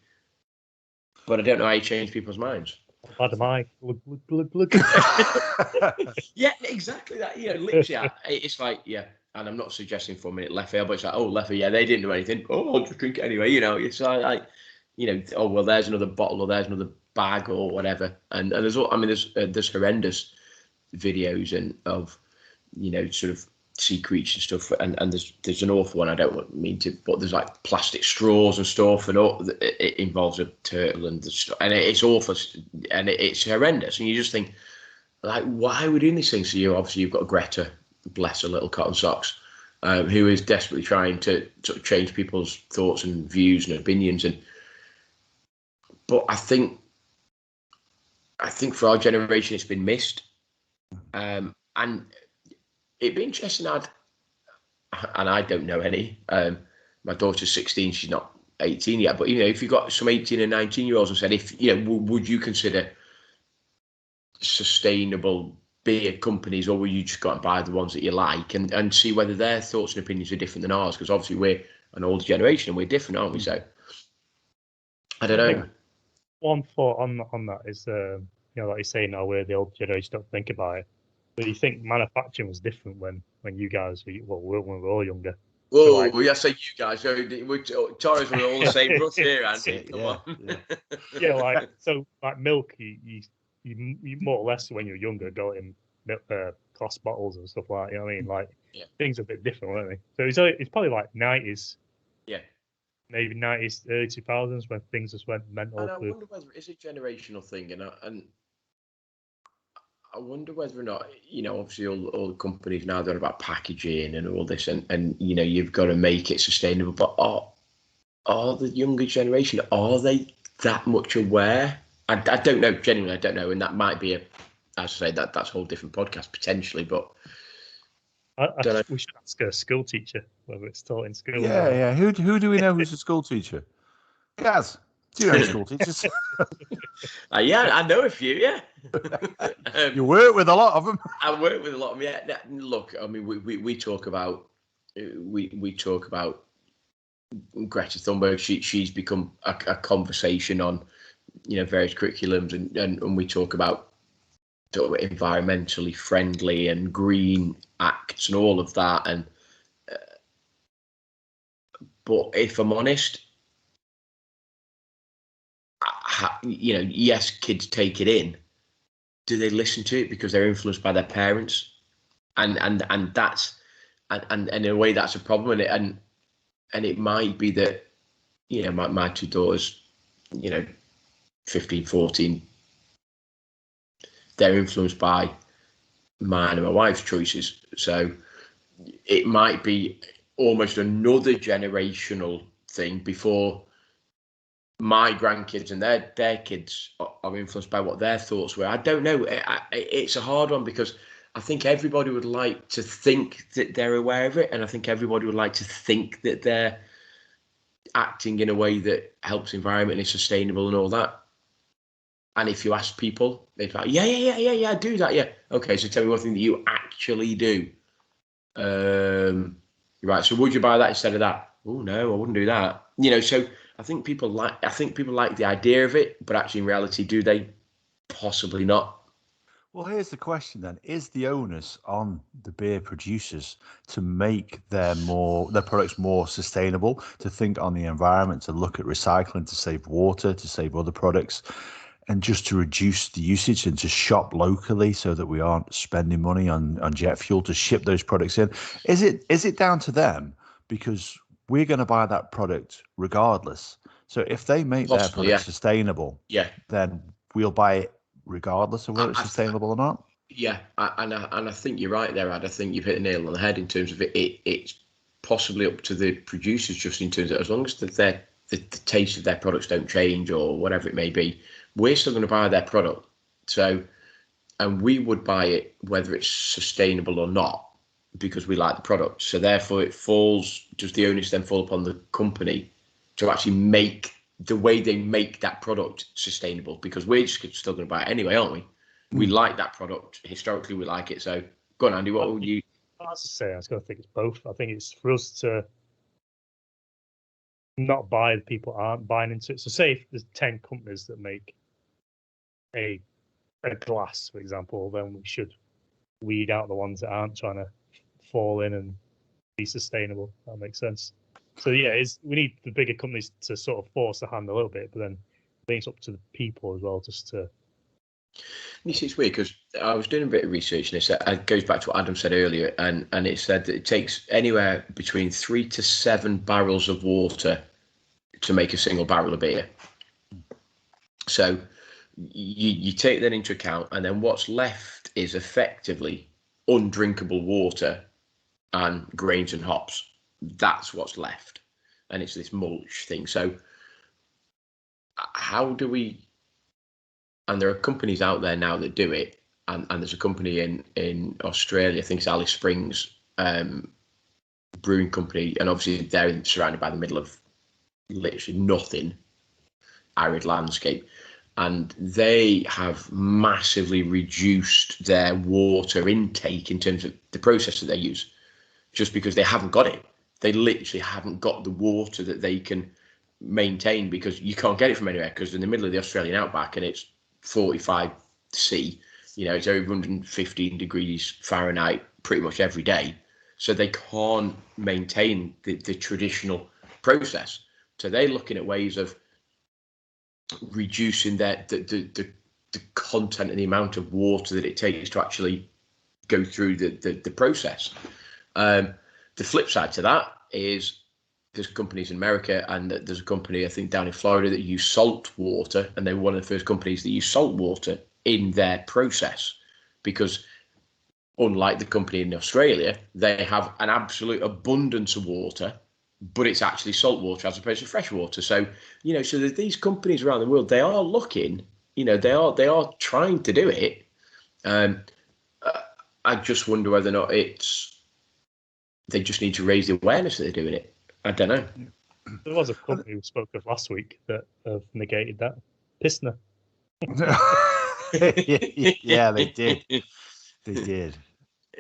But I don't know how you change people's minds. How bad am I? Look. Yeah, exactly that. Literally, it's like, yeah. And I'm not suggesting for a minute Leffe, but it's like, oh, Leffe, yeah, they didn't do anything. Oh, I'll just drink it anyway. It's like, oh, well, there's another bottle or there's another bag or whatever. And there's horrendous videos and of, sort of sea creatures and stuff. And there's an awful one. I don't mean to, but there's like plastic straws and stuff, and it involves a turtle and stuff, and it's awful and it's horrendous. And you just think, like, why are we doing these things? So you've got Greta, bless her little cotton socks, who is desperately trying to sort of change people's thoughts and views and opinions. But I think I think for our generation, it's been missed. And it'd be interesting. I don't know any. My daughter's 16; she's not 18 yet. But if you've got some 18 and 19-year-olds and said, would you consider sustainable beer companies, or will you just go and buy the ones that you like, and see whether their thoughts and opinions are different than ours? Because obviously we're an older generation and we're different, aren't we? So I don't know. One thought on that is, like you say now, where the old generation don't think about it. But you think manufacturing was different when you guys when we were all younger. Oh, I say you guys. Torres, we're all the same brush here, Andy. Come on. Yeah, like milk, you more or less when you're younger got in glass bottles and stuff like that. You know what I mean? Like things are a bit different, weren't they? So it's probably like 90s. Yeah. Maybe 90s, early 2000s when things just went mental. And I wonder whether it's a generational thing, and I wonder whether or not, obviously all the companies now, they're about packaging and all this, and you've got to make it sustainable. But are the younger generation, are they that much aware? I don't know, genuinely, I don't know. And that might be as I say, that's a whole different podcast potentially, but we should ask a school teacher whether it's taught in school. Yeah. Who do we know who's a school teacher? Gaz, do you know school teachers? Yeah, I know a few. Yeah, you work with a lot of them. I work with a lot of them. Yeah, look, I mean, we talk about we talk about Greta Thunberg. She's become a conversation on various curriculums, and we talk about environmentally friendly and green acts and all of that. And but if I'm honest, yes, kids take it in. Do they listen to it because they're influenced by their parents? And that's and in a way that's a problem. And it might be that my two daughters, 15, 14, they're influenced by mine and my wife's choices. So it might be almost another generational thing before my grandkids and their kids are influenced by what their thoughts were. I don't know. It's a hard one because I think everybody would like to think that they're aware of it, and I think everybody would like to think that they're acting in a way that helps the environment and is sustainable and all that. And if you ask people, they're like, yeah, I do that. Yeah. Okay, so tell me one thing that you actually do. Right. So would you buy that instead of that? Oh no, I wouldn't do that. So I think people like the idea of it, but actually in reality, do they? Possibly not. Well, here's the question then. Is the onus on the beer producers to make their products more sustainable, to think on the environment, to look at recycling, to save water, to save other products, and just to reduce the usage and to shop locally so that we aren't spending money on jet fuel to ship those products in? Is it down to them? Because we're going to buy that product regardless. So if they make their product sustainable, then we'll buy it regardless of whether it's sustainable or not. Yeah, and I think you're right there, Ad. I think you've hit the nail on the head in terms of it's possibly up to the producers, just in terms of as long as the taste of their products don't change or whatever it may be, we're still going to buy their product. So, and we would buy it whether it's sustainable or not because we like the product. So therefore does the onus then fall upon the company to actually make the way they make that product sustainable, because we're just still going to buy it anyway, aren't we? We like that product. Historically, we like it. So go on, Andy, what would you... I was going to think it's both. I think it's for us to not buy the people aren't buying into it. So say if there's 10 companies that make a glass, for example, then we should weed out the ones that aren't trying to fall in and be sustainable. That makes sense. So yeah, we need the bigger companies to sort of force the hand a little bit, but then I think it's up to the people as well, just to... You see, it's weird because I was doing a bit of research, and it goes back to what Adam said earlier, and it said that it takes anywhere between 3 to 7 barrels of water to make a single barrel of beer. So you take that into account, and then what's left is effectively undrinkable water and grains and hops. That's what's left, and it's this mulch thing. So how do we... and there are companies out there now that do it. And there's a company in Australia, I think it's Alice Springs brewing company, and obviously they're surrounded by the middle of literally nothing, arid landscape, and they have massively reduced their water intake in terms of the process that they use, just because they haven't got it. They literally haven't got the water that they can maintain, because you can't get it from anywhere, because in the middle of the Australian outback and it's 45 C, it's over 115 degrees Fahrenheit pretty much every day. So they can't maintain the traditional process. So they're looking at ways of reducing the content and the amount of water that it takes to actually go through the process. The flip side to that is there's companies in America, and there's a company I think down in Florida that use salt water, and they were one of the first companies that use salt water in their process, because unlike the company in Australia, they have an absolute abundance of water, but it's actually salt water as opposed to fresh water. So, so that these companies around the world, they are looking, they are trying to do it. I just wonder whether or not they just need to raise the awareness that they're doing it. I don't know. There was a company we spoke of last week that have negated that. Pissner. Yeah, they did. They did.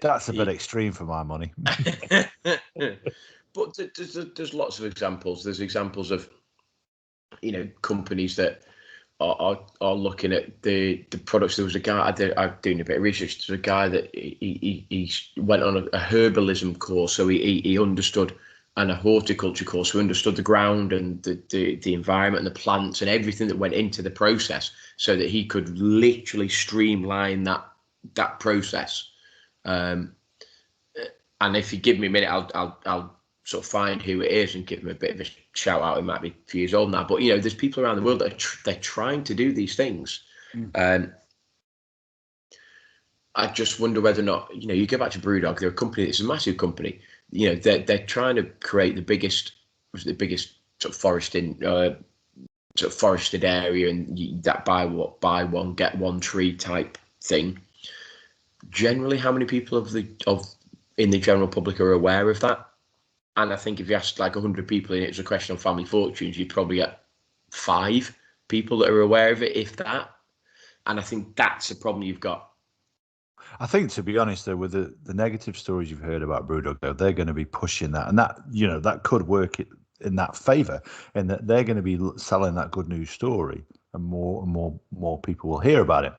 That's a bit extreme for my money. But there's lots of examples. There's examples of, companies that are looking at the products. There was a guy, I'm doing a bit of research. There's a guy that he went on a herbalism course, so he understood, and a horticulture course, so he understood the ground and the environment and the plants and everything that went into the process, so that he could literally streamline that process. And if you give me a minute, I'll sort of find who it is and give him a bit of a shout out. It might be a few years old now, but there's people around the world that they're trying to do these things. I just wonder whether or not, you go back to Brewdog, they're a company that's a massive company. They're trying to create the biggest sort of forested area, and that buy one get one tree type thing. Generally, how many people in the general public are aware of that? And I think if you asked like 100 people and it was a question on family fortunes, you'd probably get 5 people that are aware of it, if that. And I think that's the problem you've got. I think, to be honest, though, with the negative stories you've heard about Brewdog, though, they're going to be pushing that, and that that could work in that favour, in that they're going to be selling that good news story, and more people will hear about it.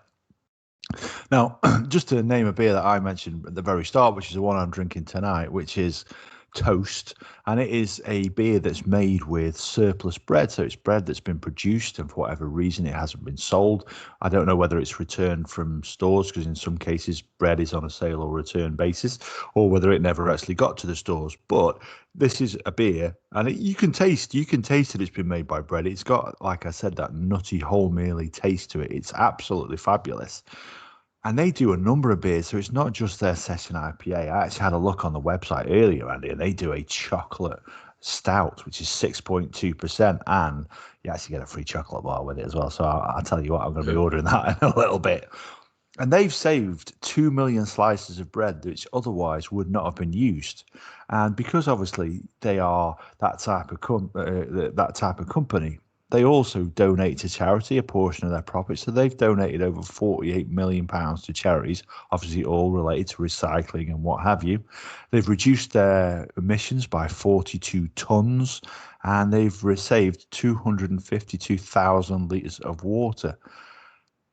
Now, just to name a beer that I mentioned at the very start, which is the one I'm drinking tonight, which is Toast, and it is a beer that's made with surplus bread. So it's bread that's been produced, and for whatever reason it hasn't been sold. I don't know whether it's returned from stores, because in some cases bread is on a sale or return basis, or whether it never actually got to the stores. But this is a beer, and you can taste that it's been made by bread. It's got, like I said, that nutty wholemealy taste to it. It's absolutely fabulous. And they do a number of beers, so it's not just their session IPA. I actually had a look on the website earlier, Andy, and they do a chocolate stout, which is 6.2%, and you actually get a free chocolate bar with it as well. So I'll tell you what, I'm going to be ordering that in a little bit. And they've saved 2 million slices of bread which otherwise would not have been used. And because obviously they are that type of company, they also donate to charity a portion of their profits. So they've donated over £48 million to charities, obviously all related to recycling and what have you. They've reduced their emissions by 42 tonnes, and they've saved 252,000 litres of water.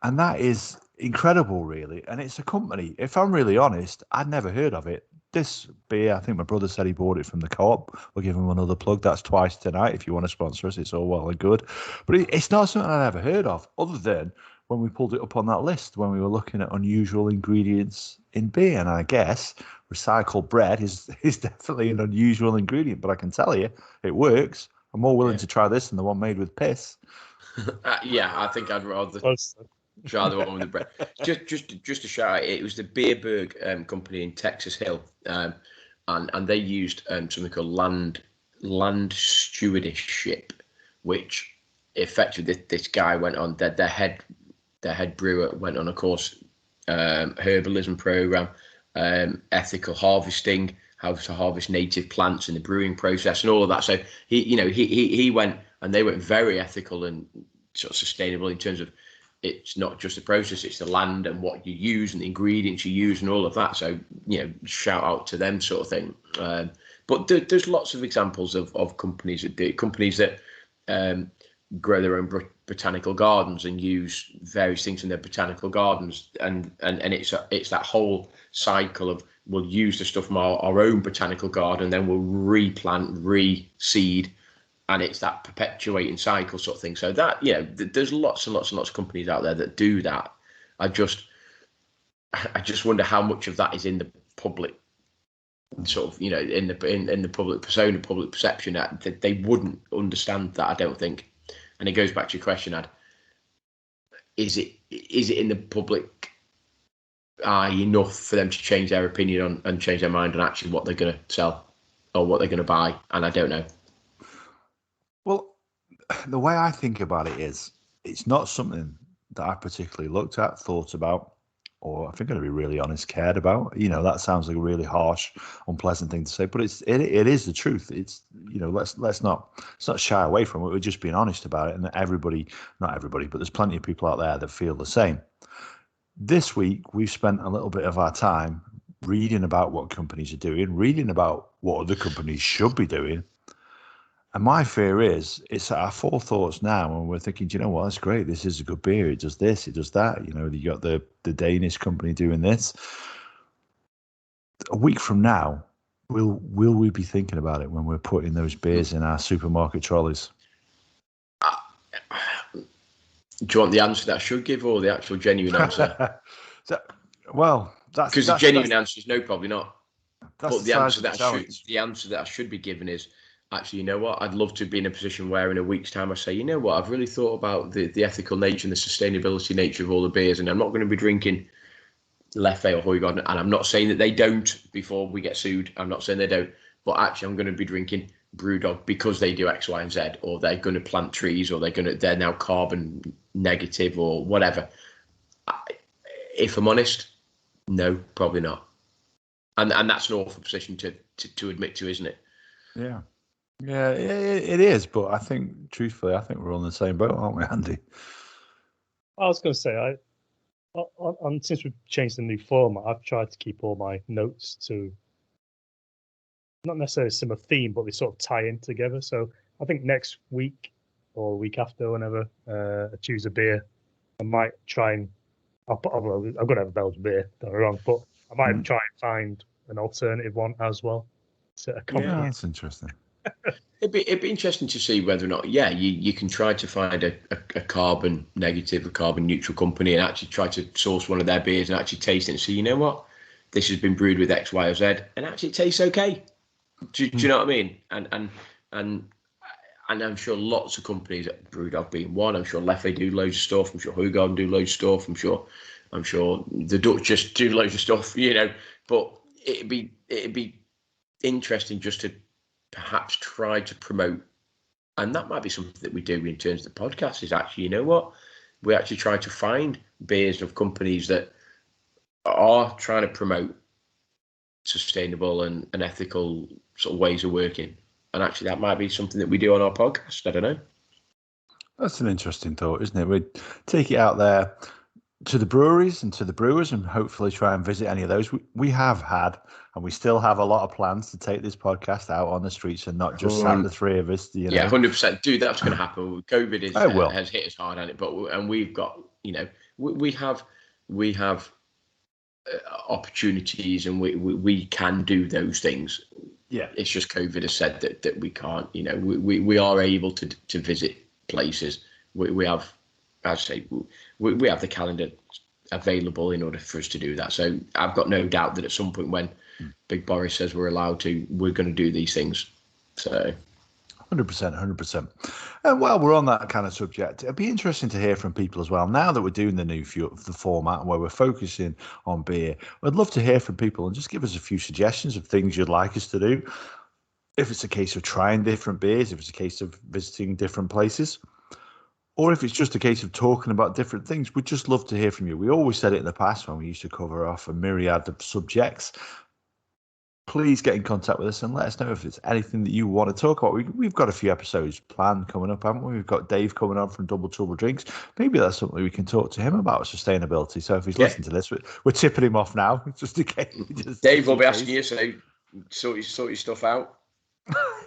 And that is incredible, really. And it's a company, if I'm really honest, I'd never heard of it. This beer, I think my brother said he bought it from the Co-op. We'll give him another plug. That's twice tonight. If you want to sponsor us, it's all well and good. But it's not something I'd ever heard of, other than when we pulled it up on that list, when we were looking at unusual ingredients in beer. And I guess recycled bread is definitely an unusual ingredient. But I can tell you, it works. I'm more willing to try this than the one made with piss. Yeah, I think I'd rather try the one with the bread. Just to shout out, it was the Beerberg company in Texas Hill, and they used something called land stewardship, which effectively this guy went on. Their head their head brewer, went on a course, herbalism program, ethical harvesting, how to harvest native plants in the brewing process, and all of that. So he went, and they went very ethical and sort of sustainable in terms of it's not just the process, it's the land and what you use and the ingredients you use and all of that. So, shout out to them sort of thing. But there's lots of examples of companies that grow their own botanical gardens and use various things in their botanical gardens. And it's that whole cycle of we'll use the stuff from our own botanical garden, then we'll replant, reseed, and it's that perpetuating cycle sort of thing. So that, there's lots and lots and lots of companies out there that do that. I just wonder how much of that is in the public sort of, in the public persona, public perception, that they wouldn't understand that, I don't think. And it goes back to your question, Ad. Is it in the public eye enough for them to change their opinion on and change their mind on actually what they're going to sell or what they're going to buy? And I don't know. Well, the way I think about it is, it's not something that I particularly looked at, thought about, or I think I'm going to be really honest, cared about. That sounds like a really harsh, unpleasant thing to say, but it is the truth. It's, let's not shy away from it. We're just being honest about it, and not everybody, but there's plenty of people out there that feel the same. This week, we've spent a little bit of our time reading about what companies are doing, reading about what other companies should be doing. And my fear is, it's our forethoughts now, and we're thinking, do you know what, that's great. This is a good beer. It does this, it does that. You got the Danish company doing this. A week from now, will we be thinking about it when we're putting those beers in our supermarket trolleys? Do you want the answer that I should give, or the actual genuine answer? That's because the genuine answer is no, probably not. But the answer that I should be given is, actually, you know what? I'd love to be in a position where in a week's time I say, you know what? I've really thought about the ethical nature and the sustainability nature of all the beers, and I'm not going to be drinking Leffe or Hoygarden. And I'm not saying that they don't before we get sued. I'm not saying they don't, but actually, I'm going to be drinking Brewdog because they do X, Y, and Z, or they're going to plant trees, or they're now carbon negative, or whatever. If I'm honest, no, probably not. And that's an awful position to admit to, isn't it? Yeah. Yeah, it is, but I think, truthfully, we're all in the same boat, aren't we, Andy? I was going to say, since we've changed the new format, I've tried to keep all my notes to not necessarily a similar theme, but they sort of tie in together. So I think next week or week after, whenever I choose a beer, I might try and I'm going to have a Belgian beer, don't get me wrong, but I might try and find an alternative one as well. Yeah, that's interesting. It'd be interesting to see whether or not, you can try to find a carbon negative, a carbon neutral company, and actually try to source one of their beers and actually taste it and see, you know what, this has been brewed with X, Y, or Z, and actually it tastes okay. Do you know what I mean? And I'm sure lots of companies, Brewdog being one, I'm sure Leffe do loads of stuff, I'm sure Hoygarden do loads of stuff, I'm sure the Dutch just do loads of stuff, but it'd be interesting just to perhaps try to promote, and that might be something that we do in terms of the podcast, is actually, you know what, we actually try to find beers of companies that are trying to promote sustainable and ethical sort of ways of working, and actually that might be something that we do on our podcast. I don't know. That's an interesting thought, isn't it? We'd take it out there to the breweries and to the brewers, and hopefully try and visit any of those. We have had, and we still have a lot of plans to take this podcast out on the streets and not just the three of us. Yeah, 100%. Dude, that's going to happen. COVID has hit us hard on it, and we've got, we have opportunities, and we can do those things. Yeah, it's just COVID has said that we can't. We are able to visit places. We have, as I say, we have the calendar available in order for us to do that. So I've got no doubt that at some point when Big Boris says we're allowed to, we're going to do these things. So 100%. And while we're on that kind of subject, it'd be interesting to hear from people as well. Now that we're doing the format where we're focusing on beer, I'd love to hear from people and just give us a few suggestions of things you'd like us to do. If it's a case of trying different beers, if it's a case of visiting different places, or if it's just a case of talking about different things, we'd just love to hear from you. We always said it in the past when we used to cover off a myriad of subjects. Please get in contact with us and let us know if it's anything that you want to talk about. We've got a few episodes planned coming up, haven't we? We've got Dave coming on from Double Trouble Drinks. Maybe that's something we can talk to him about, sustainability. So if he's listening to this, we're tipping him off now, just in case. Dave will be asking you, so sort your stuff out.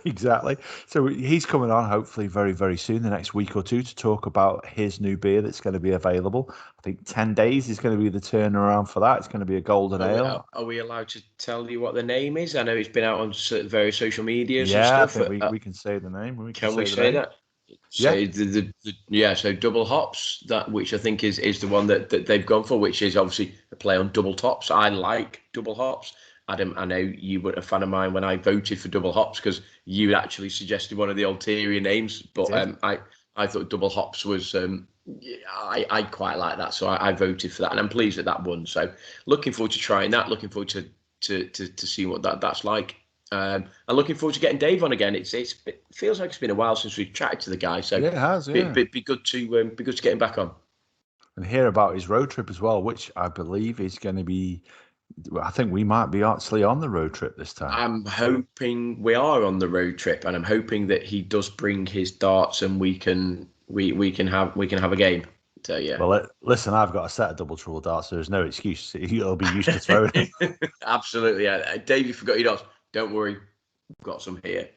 Exactly. So he's coming on hopefully very, very soon, the next week or two, to talk about his new beer that's going to be available. I think 10 days is going to be the turnaround for that. It's going to be a golden ale. Are we allowed to tell you what the name is? I know it's been out on various social medias and stuff. I think we can say the name. Can we say that? So Double Hops, that which I think is the one that they've gone for, which is obviously a play on double tops. I like Double Hops. Adam, I know you were a fan of mine when I voted for Double Hops because you actually suggested one of the ulterior names, but I thought Double Hops was I quite like that, so I voted for that, and I'm pleased that won. So looking forward to trying that. Looking forward to see what that's like. I'm looking forward to getting Dave on again. It feels like it's been a while since we've chatted to the guy, so it has. Yeah, be good to get him back on and hear about his road trip as well, which I believe is going to be. I think we might be actually on the road trip this time. I'm hoping we are on the road trip, and I'm hoping that he does bring his darts, and we can have a game. So yeah. Well, listen, I've got a set of Double Trouble darts, so there's no excuse. It'll be used to throwing them. Absolutely, yeah. Dave, you forgot your darts. Don't worry, we've got some here.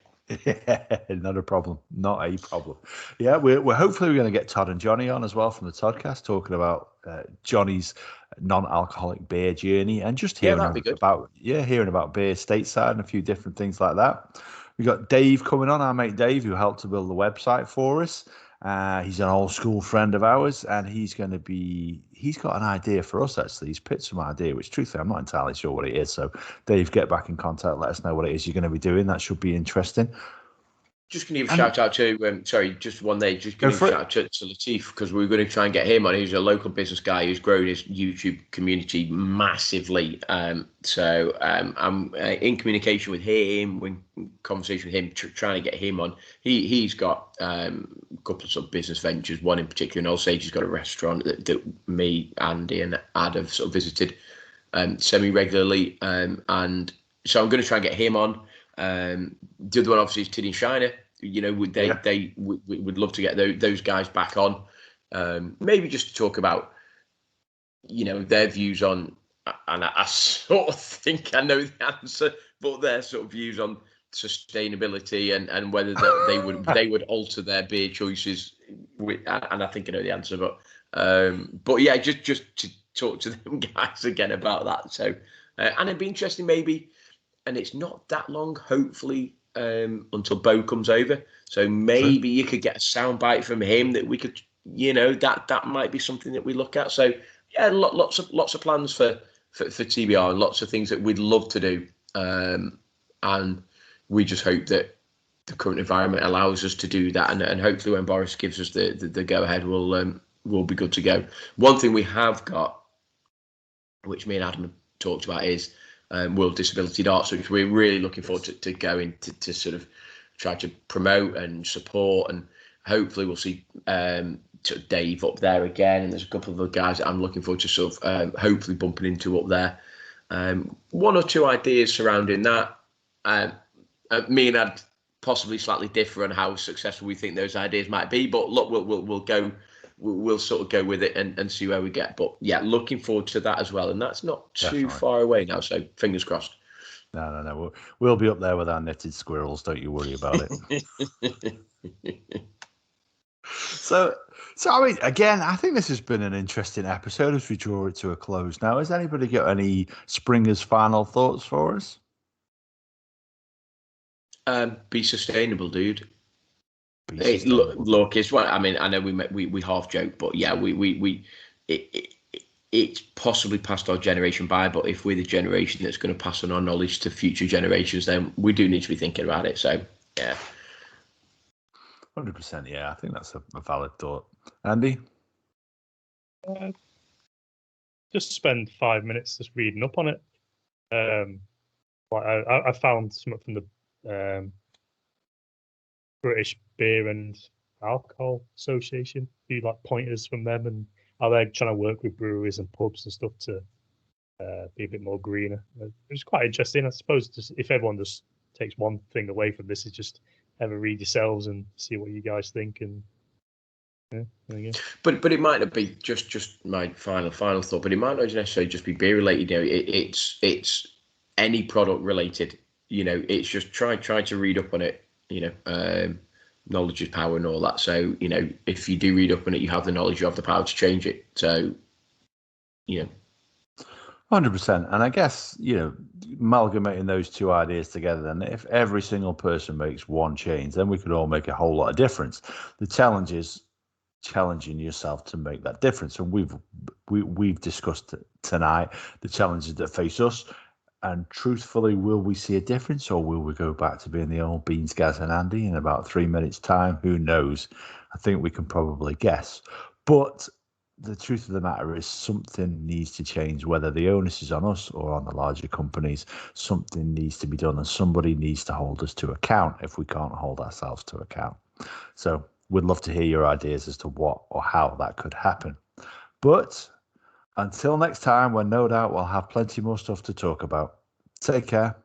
Yeah, not a problem. Not a problem. Yeah, we're hopefully going to get Todd and Johnny on as well from the Toddcast, talking about Johnny's non-alcoholic beer journey and just hearing about beer stateside and a few different things like that. We got Dave coming on, our mate Dave, who helped to build the website for us. He's an old school friend of ours, and he's got an idea for us, actually. He's pitched some idea, which truthfully, I'm not entirely sure what it is. So Dave, get back in contact. Let us know what it is you're going to be doing. That should be interesting. Just going to give a shout out to, just one day, just going to give a shout out to Latif, because we're going to try and get him on. He's a local business guy who's grown his YouTube community massively. So I'm in communication with him, in conversation with him, trying to get him on. He's got a couple of sort of business ventures, one in particular in Osage. He's got a restaurant that me, Andy, and Ad have sort of visited semi-regularly. And so I'm going to try and get him on. The other one obviously is Tid and Shiner. They would love to get those guys back on, maybe just to talk about their views on, and I sort of think I know the answer, but their sort of views on sustainability and whether they would alter their beer choices, and I think I know the answer, but yeah, just to talk to them guys again about that. So and it'd be interesting maybe. And it's not that long, hopefully, until Bo comes over. So maybe you could get a soundbite from him that we could, that might be something that we look at. So yeah, lots of plans for TBR and lots of things that we'd love to do. And we just hope that the current environment allows us to do that. And hopefully, when Boris gives us the go ahead, we'll be good to go. One thing we have got, which me and Adam have talked about, is World Disability Darts, which we're really looking forward to going to sort of try to promote and support, and hopefully we'll see Dave up there again, and there's a couple of other guys that I'm looking forward to sort of hopefully bumping into up there. One or two ideas surrounding that. Me and Ad possibly slightly differ on how successful we think those ideas might be, but look, we'll sort of go with it and see where we get. But yeah, looking forward to that as well. And that's not too far away now. So fingers crossed. No. We'll be up there with our knitted squirrels. Don't you worry about it. So I mean, again, I think this has been an interesting episode as we draw it to a close now. Has anybody got any Springer's final thoughts for us? Be sustainable, dude. Look, it's what I mean. I know we half joke, but yeah, it's possibly passed our generation by. But if we're the generation that's going to pass on our knowledge to future generations, then we do need to be thinking about it. So yeah, 100%. Yeah, I think that's a valid thought. Andy, just spend 5 minutes just reading up on it. I found something from the British Beer and Alcohol Association, a few like pointers from them, and how they're trying to work with breweries and pubs and stuff to be a bit more greener. It's quite interesting, I suppose. Just, if everyone just takes one thing away from this, is just have a read yourselves and see what you guys think. And yeah, there you go. But it might not be just my final thought. But it might not necessarily just be beer related. You know, it's any product related. You know, it's just try to read up on it. You know, knowledge is power and all that. So you know, if you do read up on it, you have the knowledge, you have the power to change it. So you know. 100%. And I guess, you know, amalgamating those two ideas together, then if every single person makes one change, then we could all make a whole lot of difference. The challenge is challenging yourself to make that difference. And we've discussed tonight the challenges that face us. And truthfully, will we see a difference, or will we go back to being the old Beans, Gaz and Andy in about 3 minutes' time? Who knows? I think we can probably guess. But the truth of the matter is something needs to change, whether the onus is on us or on the larger companies. Something needs to be done, and somebody needs to hold us to account if we can't hold ourselves to account. So we'd love to hear your ideas as to what or how that could happen. But until next time, when no doubt we'll have plenty more stuff to talk about. Take care.